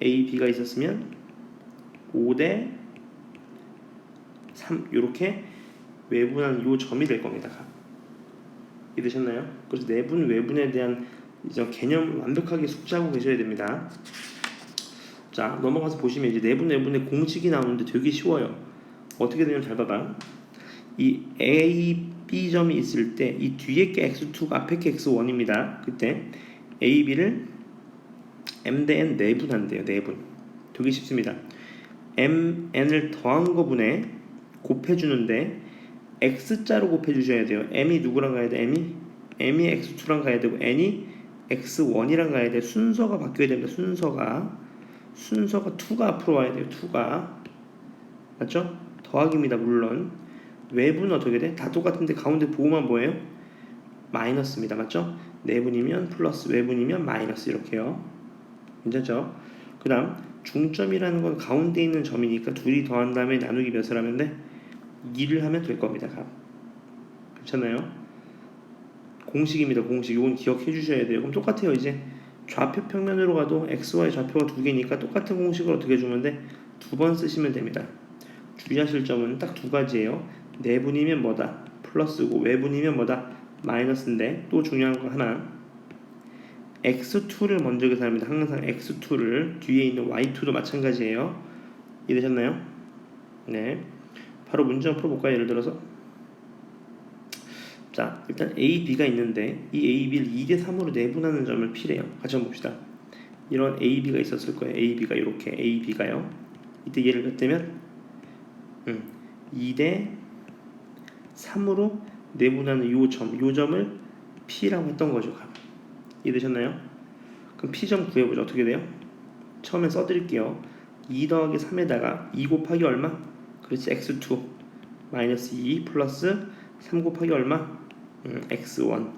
A, B가 있었으면 5대 3 이렇게 외분한 요 점이 될 겁니다. 이해되셨나요? 그래서 내분, 외분에 대한 이제 개념 완벽하게 숙지하고 계셔야 됩니다. 자, 넘어가서 보시면 이제 내분, 외분의 공식이 나오는데 되게 쉬워요. 어떻게 되냐면 잘 봐봐. 이 A, B 점이 있을 때 이 뒤에 게 x2가 앞에 게 x1입니다. 그때 A, B를 M 대 N 내분한대요. 내분. 되게 쉽습니다. M, N을 더한 거분에 곱해주는데 X자로 곱해주셔야 돼요. M이 누구랑 가야 돼? M이 X2랑 가야 되고 N이 X1이랑 가야 돼. 순서가 바뀌어야 됩니다. 순서가 2가 앞으로 와야 돼요. 2가 맞죠? 더하기입니다. 물론 외분은 어떻게 돼? 다 똑같은데 가운데 보호만 뭐예요? 마이너스입니다. 맞죠? 내분이면 플러스, 외분이면 마이너스 이렇게요. 괜찮죠? 그 다음 중점이라는 건 가운데 있는 점이니까 둘이 더한 다음에 나누기 몇을 하면 돼? 2를 하면 될 겁니다. 괜찮나요? 공식입니다. 공식. 이건 기억해 주셔야 돼요. 그럼 똑같아요. 이제 좌표 평면으로 가도 XY 좌표가 두 개니까 똑같은 공식을 어떻게 주면 돼? 2번 쓰시면 됩니다. 주의하실 점은 딱 두 가지예요. 내분이면 뭐다? 플러스고 외분이면 뭐다? 마이너스인데 또 중요한 거 하나 x2를 먼저 계산합니다. 항상 x2를 뒤에 있는 y2도 마찬가지예요. 이해되셨나요? 네. 바로 문제 한번 풀어볼까요? 예를 들어서 자 일단 A, B가 있는데 이 A, B를 2대 3으로 내분하는 점을 P래요. 같이 한번 봅시다. 이런 A, B가 있었을 거예요. A, B가 이렇게 A, B가요. 이때 얘를 몇 대면 2대 3으로 내분하는 요 점을 P라고 했던 거죠. 이해되셨나요? 그럼 P점 구해보죠. 어떻게 돼요? 처음에 써드릴게요. 2 더하기 3에다가 2 곱하기 얼마? 그렇지 x2 마이너스 2 플러스 3 곱하기 얼마? x1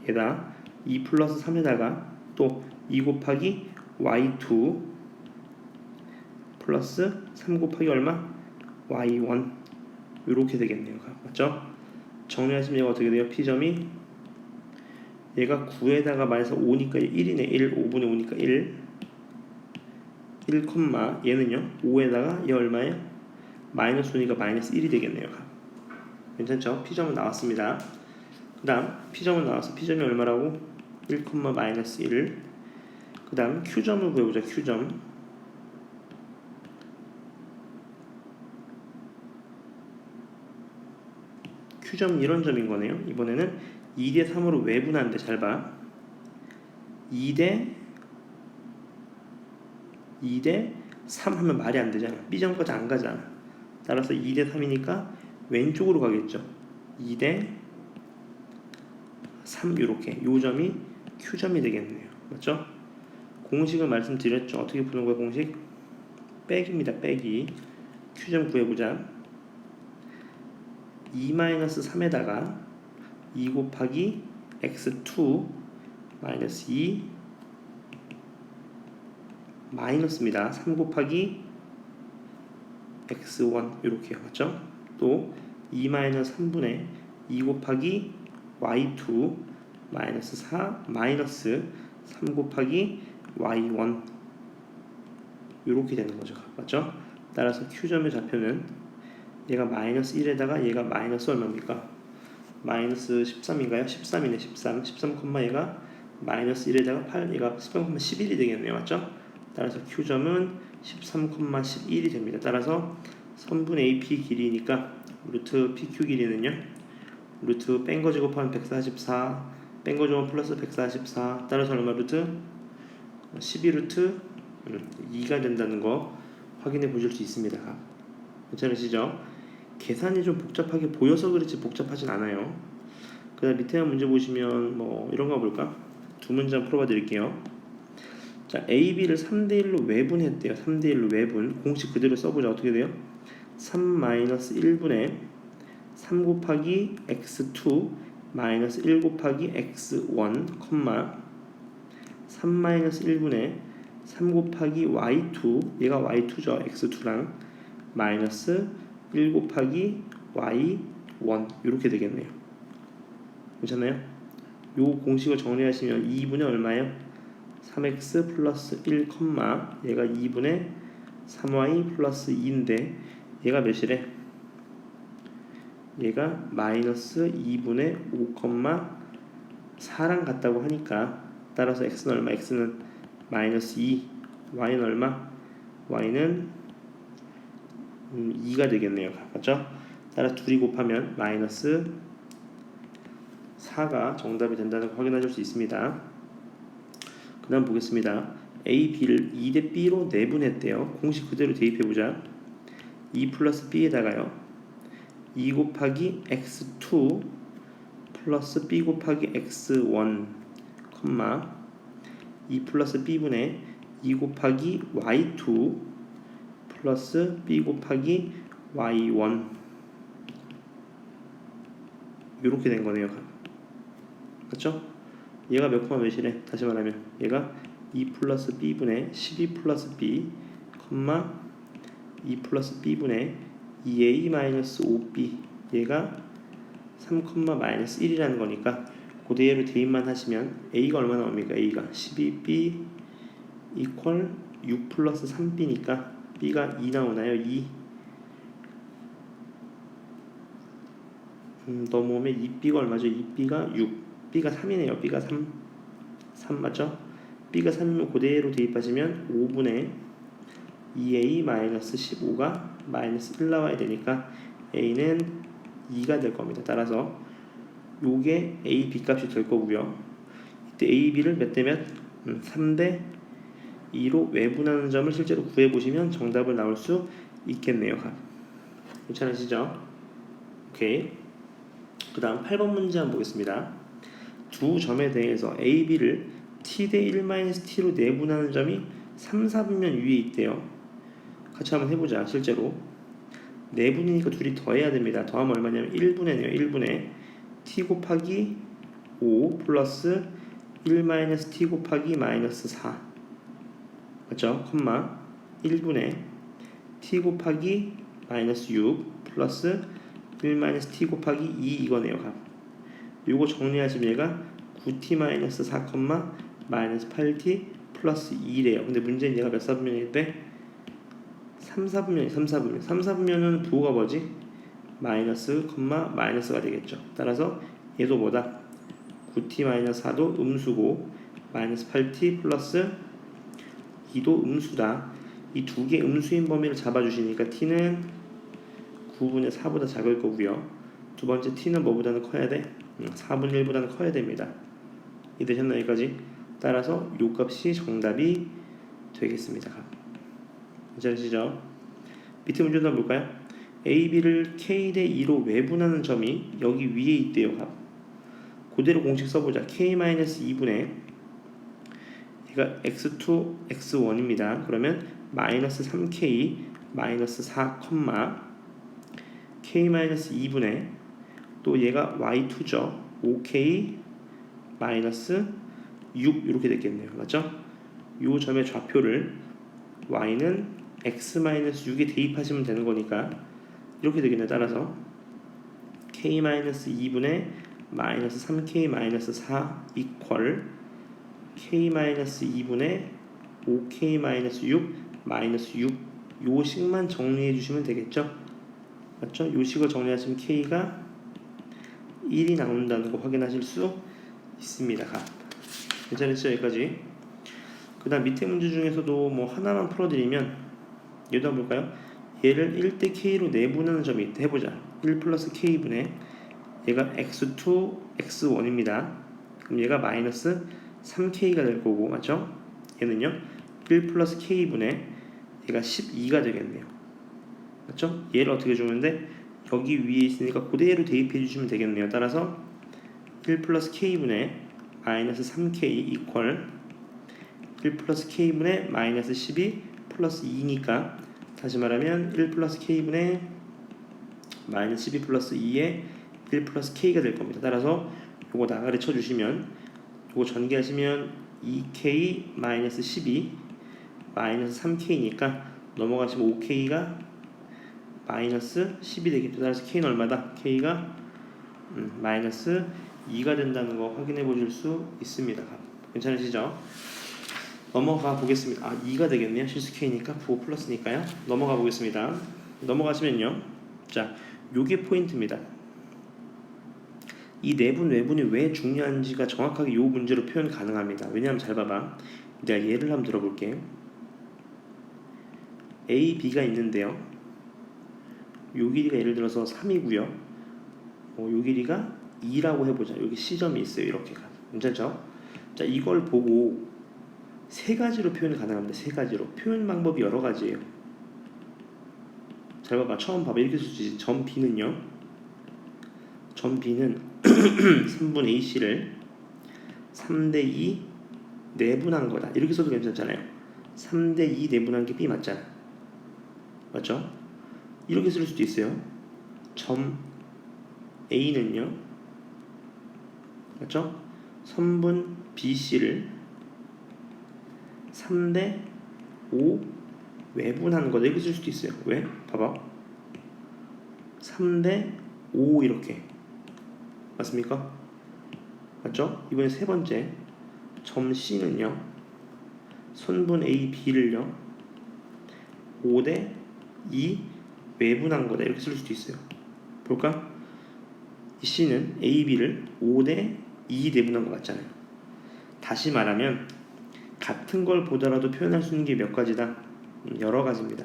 에다 2 플러스 3에다가 또 2 곱하기 y2 플러스 3 곱하기 얼마? y1 이렇게 되겠네요. 맞죠? 정리하시면 얘가 어떻게 돼요? P점이 얘가 9에다가 마이너스 5니까 1이네. 1, 5분의 5니까 1 얘는요 5에다가 얘 얼마예요? 마이너스 5니까 마이너스 1이 되겠네요. 괜찮죠? P점은 나왔습니다. 그 다음 P점은 나와서 P점이 얼마라고? 1, 마이너스 1. 그 다음 Q점을 구해보자. Q점 이런 점인 거네요. 이번에는 2대 3으로 외분하는데 잘 봐. 2대 3 하면 말이 안 되잖아. B점까지 안 가잖아. 따라서 2대 3이니까 왼쪽으로 가겠죠. 2대 3 이렇게. 요 점이 Q점이 되겠네요. 맞죠? 공식을 말씀드렸죠. 어떻게 푸는 거야 공식? 빼기입니다. 빼기. Q점 구해보자. 2-3에다가 2 곱하기 x2 마이너스 2 마이너스입니다. 3 곱하기 x1 이렇게요. 맞죠? 또 2-3분의 2 곱하기 y2 마이너스 4 마이너스 3 곱하기 y1 이렇게 되는 거죠. 맞죠? 따라서 Q점의 좌표는 얘가 마이너스 1에다가 얘가 마이너스 얼마입니까? 마이너스 13인가요? 13이네. 13, 얘가 마이너스 1에다가 8, 얘가 13,11이 되겠네요. 맞죠? 따라서 Q점은 13,11이 됩니다. 따라서 선분 AP 길이니까 루트 PQ 길이는요 루트 뺀거 제곱하면 144, 뺀거 제곱 플러스 144, 따라서 얼마 루트? 12루트 2가 된다는 거 확인해 보실 수 있습니다. 괜찮으시죠? 계산이 좀 복잡하게 보여서 그렇지 복잡하진 않아요. 그 다음 밑에 문제 보시면 뭐 이런 거 볼까? 두 문장 풀어봐 드릴게요. 자, A, B를 3대1로 외분했대요. 3대1로 외분. 공식 그대로 써보자. 어떻게 돼요? 3-1분의 3 곱하기 x2 마이너스 1 곱하기 x1 3-1분의 3 곱하기 y2 얘가 y2죠. x2랑 마이너스 1 곱하기 y1 이렇게 되겠네요. 괜찮나요? 요 공식을 정리하시면 2분의 얼마예요? 3x 플러스 1, 얘가 2분의 3y 플러스 2인데 얘가 몇이래? 얘가 마이너스 2분의 5, 4랑 같다고 하니까 따라서 x는 얼마? x는 마이너스 2, y는 얼마? y는 2가 되겠네요. 맞죠? 따라 둘이 곱하면 마이너스 4가 정답이 된다는 걸 확인하실 수 있습니다. 그 다음 보겠습니다. A, B를 2대 B로 내분했대요. 공식 그대로 대입해보자. 2 플러스 B에다가요 2 곱하기 x2 플러스 B 곱하기 x1 2 플러스 B분의 2 곱하기 y2 플러스 B 곱하기 y1 이렇게 된 거네요. 맞죠? 얘가 몇 몇이래? 다시 말하면 얘가 2 플러스 B분의 12 플러스 B 2 플러스 B분의 2A 마이너스 5B 얘가 3, 마이너스 1이라는 거니까 그대로 대입만 하시면 A가 얼마 나옵니까? A가 12B 이퀄 6 플러스 3B니까 B가 2 나오나요? 2 넘어오면 2B가 얼마죠? 2B가 6 B가 3이네요. B가 3 맞죠? B가 3이면 그대로 대입하시면 5분의 2A 마이너스 15가 마이너스 1 나와야 되니까 A는 2가 될 겁니다. 따라서 요게 A, B 값이 될 거고요. 이때 A, B를 몇 대 몇? 3대 2로 외분하는 점을 실제로 구해보시면 정답을 나올 수 있겠네요. 괜찮으시죠? 오케이. 그 다음 8번 문제 한번 보겠습니다. 두 점에 대해서 A, B를 T대 1-T로 내분하는 점이 3, 4분면 위에 있대요. 같이 한번 해보자. 실제로 내분이니까 둘이 더해야 됩니다. 더하면 얼마냐면 1분의네요. 1분의 T 곱하기 5 플러스 1-T 곱하기 마이너스 4 맞죠? 1분의 t 곱하기 마이너스 6 플러스 1 마이너스 t 곱하기 2 이거네요. 값. 요거 정리하시면 얘가 9t 마이너스 4, 마이너스 8t 플러스 2래요. 근데 문제는 얘가 몇 사분면일 때? 3, 4분면이 3, 4분면. 3, 4분면은 부호가 뭐지? 마이너스, 마이너스가 되겠죠. 따라서 얘도 뭐다? 9t 마이너스 4도 음수고 마이너스 8t 플러스 2도 음수다. 이 두 개 음수인 범위를 잡아주시니까 t는 9분의 4보다 작을 거고요. 두 번째 t는 뭐보다는 커야 돼? 4분의 1보다는 커야 됩니다. 이해되셨나요? 여기까지? 따라서 요 값이 정답이 되겠습니다. 괜찮으시죠? 밑에 문제 한번 볼까요? a, b를 k 대 2로 외분하는 점이 여기 위에 있대요. 값. 그대로 공식 써보자. k-2분의 얘가 x2, x1입니다. 그러면 마이너스 3k 마이너스 4, k-2분의 또 얘가 y2죠. 5k 마이너스 6 이렇게 되겠네요. 맞죠? 요 점의 좌표를 y는 x-6에 대입하시면 되는 거니까 이렇게 되겠네요. 따라서 k-2분의 마이너스 3k 마이너스 4 이퀄 k-2분의 5k 마이너스 6 마이너스 6 요 식만 정리해 주시면 되겠죠? 맞죠? 요 식을 정리하시면 k가 1이 나온다는 거 확인하실 수 있습니다. 괜찮으시죠? 여기까지. 그 다음 밑에 문제 중에서도 뭐 하나만 풀어드리면 얘도 한번 볼까요? 얘를 1대 k로 내분하는 점이 있다. 해보자. 1 플러스 k분의 얘가 x2, x1입니다. 그럼 얘가 마이너스 3k가 될 거고 맞죠? 얘는요 1 플러스 k분의 얘가 12가 되겠네요. 맞죠? 얘를 어떻게 주는데 여기 위에 있으니까 그대로 대입해 주시면 되겠네요. 따라서 1 플러스 k분의 마이너스 3k 이퀄 1 플러스 k분의 마이너스 12 플러스 2니까 다시 말하면 1 플러스 k분의 마이너스 12 플러스 2에 1 플러스 k가 될 겁니다. 따라서 요거 나가리 쳐주시면 요거 전개하시면 2k 마이너스 12 마이너스 3k니까 넘어가시면 5k가 마이너스 10이 되겠죠. 따라서 k는 얼마다? k가 마이너스 2가 된다는 거 확인해 보실 수 있습니다. 괜찮으시죠? 넘어가 보겠습니다. 2가 되겠네요. 실수 k니까 부호 플러스니까요. 넘어가 보겠습니다. 넘어가시면요. 자, 요게 포인트입니다. 이 내분 외분이 왜 중요한지가 정확하게 요 문제로 표현 가능합니다. 왜냐하면 잘 봐봐. 내가 예를 한번 들어볼게. A, B가 있는데요. 요 길이가 예를 들어서 3이고요. 요 길이가 2라고 해보자. 여기 C점이 있어요. 이렇게가. 괜찮죠? 자, 이걸 보고 세 가지로 표현 가능합니다. 세 가지로. 표현 방법이 여러 가지예요. 잘 봐봐. 처음 봐봐. 이렇게 쓸 수 있지. 점 B는요. 점 B는 3분 AC를 3대2 내분한 거다. 이렇게 써도 괜찮잖아요. 3대2 내분한 게 B 맞잖아. 맞죠? 이렇게 쓸 수도 있어요. 점 A는요. 맞죠? 선분 BC를 3대5 외분한 거다. 이렇게 쓸 수도 있어요. 왜? 봐봐. 3대5 이렇게. 맞습니까? 맞죠? 이번에 세 번째 점 C는요. 선분 A, B를요. 5대2 외분한 거다. 이렇게 쓸 수도 있어요. 볼까? 이 C는 A, B를 5대2 내분한 거 같잖아요. 다시 말하면 같은 걸 보더라도 표현할 수 있는 게 몇 가지다? 여러 가지입니다.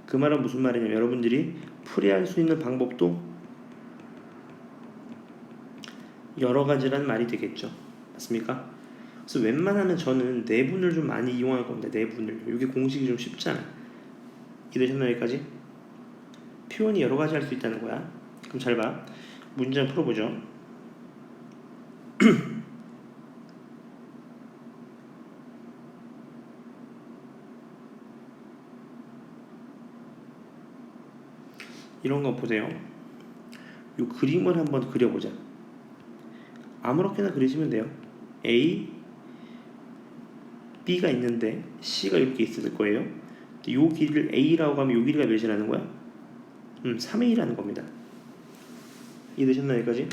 그 말은 무슨 말이냐면 여러분들이 풀이할 수 있는 방법도 여러 가지란 말이 되겠죠. 맞습니까? 그래서 웬만하면 저는 내분을 좀 많이 이용할 겁니다. 내분을. 이게 공식이 좀 쉽잖아. 이해되셨나요? 여기까지? 표현이 여러 가지 할 수 있다는 거야. 그럼 잘 봐. 문제 한번 풀어보죠. 이런 거 보세요. 이 그림을 한번 그려보자. 아무렇게나 그리시면 돼요. A, B가 있는데 C가 이렇게 있을 거예요. 요 길이를 a라고 하면 요 길이가 몇이라는 거야? 3a라는 겁니다. 이해되셨나요 여기까지?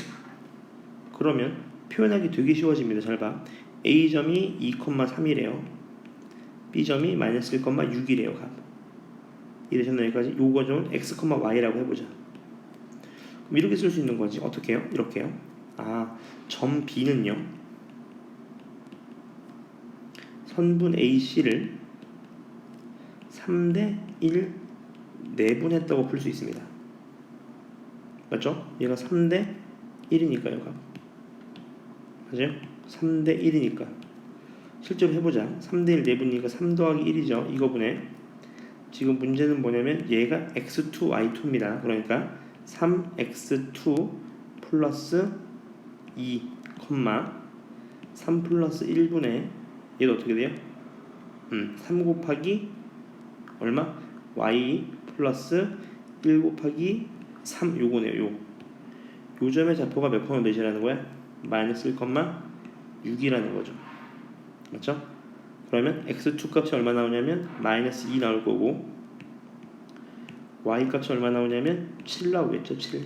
그러면 표현하기 되게 쉬워집니다. 잘 봐. a점이 2,3이래요. b점이 마이너스 1,6이래요. 값. 이해되셨나요 여기까지? 요거 좀 x, y라고 해보자. 그럼 이렇게 쓸 수 있는 거지. 어떻게 해요? 이렇게요. 점 b는요, 선분 AC를 3대 1 내분했다고 풀 수 있습니다. 맞죠? 얘가 3대 1이니까요. 맞아요? 3대 1이니까 실제로 해보자. 3대 1 내분이니까 3 더하기 1이죠. 이거분에 지금 문제는 뭐냐면 얘가 x2, y2입니다. 그러니까 3x2 플러스 2, 3 플러스 1분의 얘도 어떻게 돼요? 3 곱하기 얼마? y 플러스 1 곱하기 3 요거네요. 요 점의 좌표가 몇 콤마 몇이라는 거야? 마이너스 1,6이라는 거죠. 맞죠? 그러면 x2 값이 얼마 나오냐면 마이너스 2 나올 거고 y 값이 얼마 나오냐면 7 나오겠죠. 7.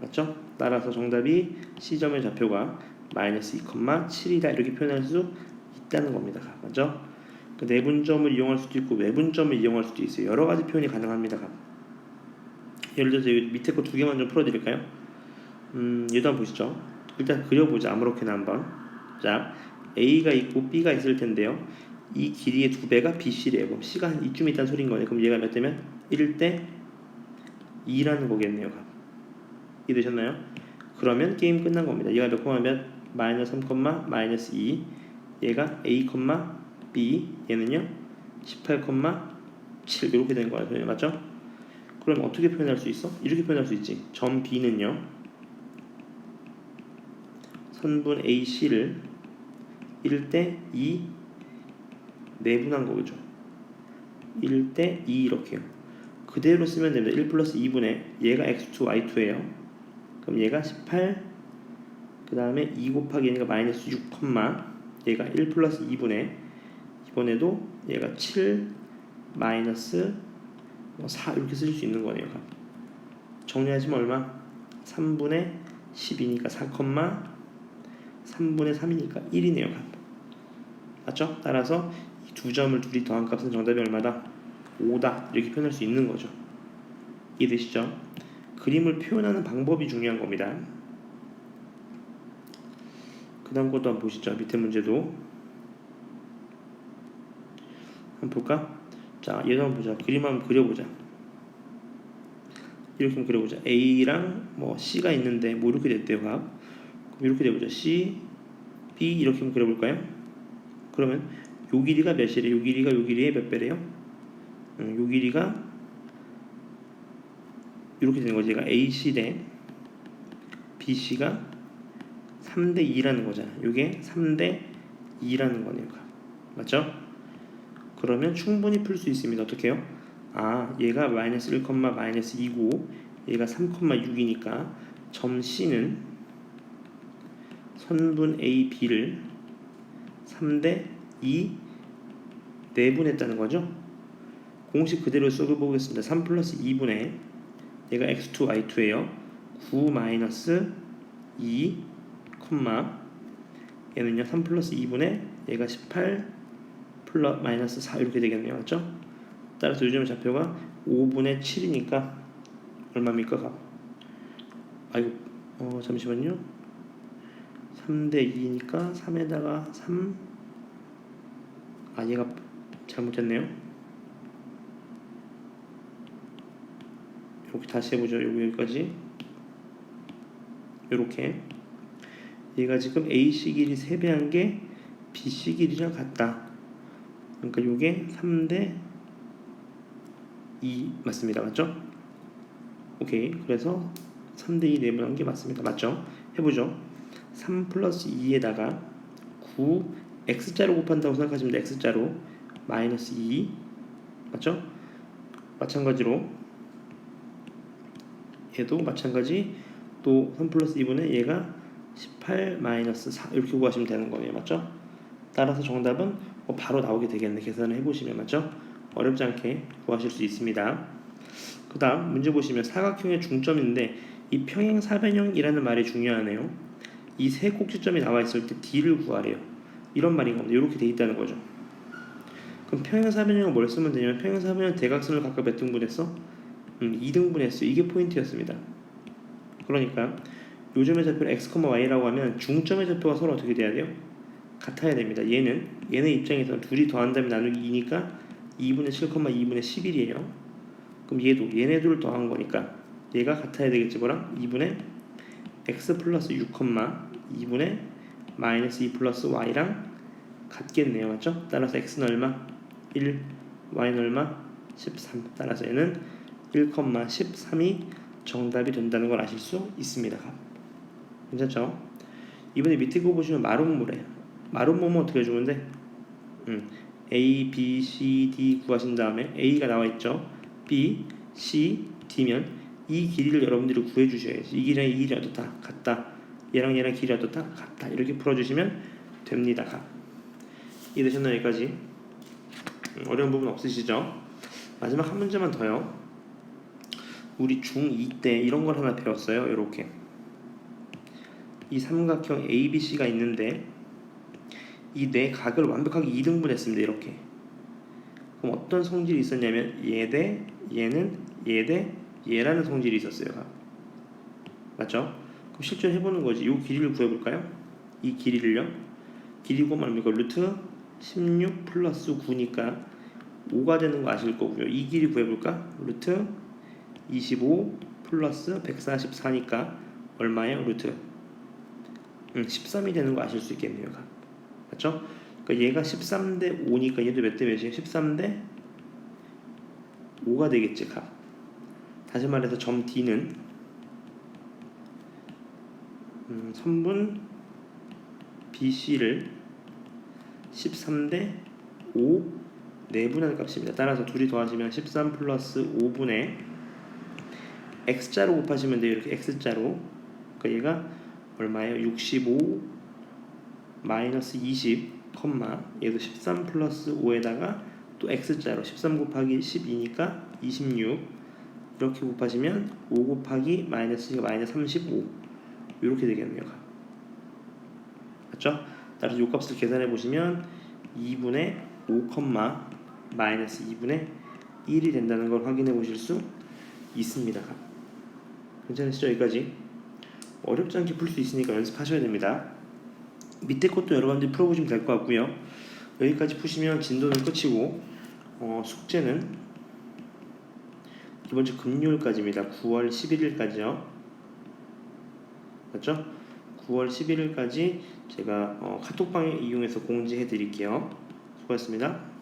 맞죠? 따라서 정답이 C점의 좌표가 마이너스 2,7이다 이렇게 표현할 수 있다는 겁니다. 맞죠? 그 내분점을 이용할 수도 있고 외분점을 이용할 수도 있어요. 여러 가지 표현이 가능합니다. 예를 들어서 여기 밑에 거 두 개만 좀 풀어드릴까요? 얘도 한번 보시죠. 일단 그려보자. 아무렇게나 한번. 자, A가 있고 B가 있을 텐데요. 이 길이의 2배가 BC래요. 그럼 C가 한 이쯤 있다는 소리인 거네. 그럼 얘가 몇 대면 1대 2라는 거겠네요. 이해되셨나요? 그러면 게임 끝난 겁니다. 얘가 몇 콤마 몇? 마이너스 3, 마이너스 2. 얘가 A, B. 얘는요 18,7 이렇게 된 거예요. 맞죠? 그럼 어떻게 표현할 수 있어? 이렇게 표현할 수 있지. 점 B는요 선분 AC를 1대 2 내분한 거죠. 1대 2 이렇게요. 그대로 쓰면 됩니다. 1 플러스 2분의 얘가 x2, y2예요. 그럼 얘가 18, 그 다음에 2 곱하기 얘가 마이너스 6, 얘가 1 플러스 2분의 이번에도 얘가 7 마이너스 4 이렇게 쓸 수 있는 거네요. 정리하시면 얼마? 3분의 10이니까 4, 3분의 3이니까 1이네요. 맞죠? 따라서 이 두 점을 둘이 더한 값은 정답이 얼마다? 5다 이렇게 표현할 수 있는 거죠. 이해되시죠? 그림을 표현하는 방법이 중요한 겁니다. 그 다음 것도 한번 보시죠. 밑에 문제도 한번 볼까? 자, 얘도 한번 보자. 그림 한번 그려보자. 이렇게 한번 그려보자. A랑 뭐 C가 있는데 뭐 이렇게 됐대요. 그럼 이렇게 돼보자. C, B 이렇게 한번 그려볼까요? 그러면 요 길이가 몇이래? 요 길이가 요 길이의 몇 배래요? 요 길이가 이렇게 되는 거지. 얘가 AC 대 BC가 3대 2라는 거잖아. 요게 3대 2라는 거네요. 맞죠? 그러면 충분히 풀 수 있습니다. 어떻게 해요? 얘가 마이너스 1, 마이너스 2고 얘가 3,6이니까 점 C는 선분 A, B를 3대 2 내분했다는 거죠. 공식 그대로 써보겠습니다. 3 플러스 2분의 얘가 x2, y2예요. 9 마이너스 2, 얘는요 3 플러스 2분의 얘가 18 플러스 마이너스 4 이렇게 되겠네요. 맞죠? 따라서 요즘의 좌표가 5분의 7이니까 얼마입니까? 잠시만요. 3대 2니까 3에다가 3 얘가 잘못됐네요. 이렇게 다시 해보죠. 여기까지 이렇게 얘가 지금 AC 길이 3배한 게 BC 길이랑 같다. 그러니까 요게 3대 2 맞습니다. 맞죠? 오케이. 그래서 3대 2 내분한 게 맞습니다. 맞죠? 해보죠. 3 플러스 2에다가 9 x자로 곱한다고 생각하시면 돼. x자로 마이너스 2 맞죠? 마찬가지로 얘도 마찬가지 또 3 플러스 2분의 얘가 18 마이너스 4 이렇게 구하시면 되는 거예요. 맞죠? 따라서 정답은 바로 나오게 되겠네. 계산을 해보시면 맞죠? 어렵지 않게 구하실 수 있습니다. 그 다음 문제 보시면 사각형의 중점인데 이 평행사변형이라는 말이 중요하네요. 이 세 꼭지점이 나와 있을 때 D를 구하래요. 이런 말인 겁니다. 이렇게 돼 있다는 거죠. 그럼 평행사변형은 뭘 쓰면 되냐면 평행사변형 대각선을 각각 몇 등분했어? 2등분했어요. 이게 포인트였습니다. 그러니까 요점의 좌표를 x, y라고 하면 중점의 좌표가 서로 어떻게 돼야 돼요? 같아야 됩니다. 얘네 입장에서 둘이 더한 다음에 나누기 2니까 2분의 7, 2분의 11이에요. 그럼 얘네둘 더한 거니까 얘가 같아야 되겠지. 뭐랑? 2분의 x 플러스 6, 2분의 마이너스 2 플러스 y랑 같겠네요. 맞죠? 따라서 x는 얼마? 1, y는 얼마? 13. 따라서 얘는 1, 13이 정답이 된다는 걸 아실 수 있습니다. 괜찮죠? 이번에 밑에 거 보시면 마름모래. 마름모면 어떻게 해주면 돼? A, B, C, D 구하신 다음에 A가 나와 있죠. B, C, D면 이 길이를 여러분들이 구해 주셔야지. 이 길이랑 이 길이 어떻다? 같다. 얘랑 길이 어떻다? 같다. 이렇게 풀어주시면 됩니다. 이해되셨나요? 여기까지? 어려운 부분 없으시죠? 마지막 한 문제만 더요. 우리 중2 때 이런 걸 하나 배웠어요. 이렇게 이 삼각형 ABC가 있는데 이 네 각을 완벽하게 2등분했습니다. 이렇게. 그럼 어떤 성질이 있었냐면 얘 대 얘는 얘 대 얘라는 성질이 있었어요. 맞죠? 그럼 실제로 해보는 거지. 이 길이를 구해볼까요? 이 길이를요. 길이 구하면 얼마입니까? 루트 16 플러스 9니까 5가 되는 거 아실 거고요. 이 길이 구해볼까? 루트 25 플러스 144니까 얼마예요? 루트 13이 되는 거 아실 수 있겠네요. 맞죠? 그러니까 얘가 13대 5니까 얘도 몇 대 몇이에요? 13대 5가 되겠지. 다시 말해서 점 D는 선분 BC를 13대 5 내분하는 값입니다. 따라서 둘이 더하시면 13 플러스 5분의 x자로 곱하시면 돼요. 이렇게 x자로. 그러니까 얘가 얼마예요? 65 마이너스 20 얘도 13 플러스 5에다가 또 x자로 13 곱하기 12니까 26 이렇게 곱하시면 5 곱하기 마이너스 35 이렇게 되겠네요. 맞죠? 따라서 이 값을 계산해 보시면 2분의 5, 마이너스 2분의 1이 된다는 걸 확인해 보실 수 있습니다. 괜찮으시죠? 여기까지 어렵지 않게 풀 수 있으니까 연습하셔야 됩니다. 밑에 것도 여러분들이 풀어보시면 될 것 같고요. 여기까지 푸시면 진도는 끝이고 숙제는 이번 주 금요일까지입니다. 9월 11일까지요. 맞죠? 9월 11일까지 제가 카톡방에 이용해서 공지해 드릴게요. 수고하셨습니다.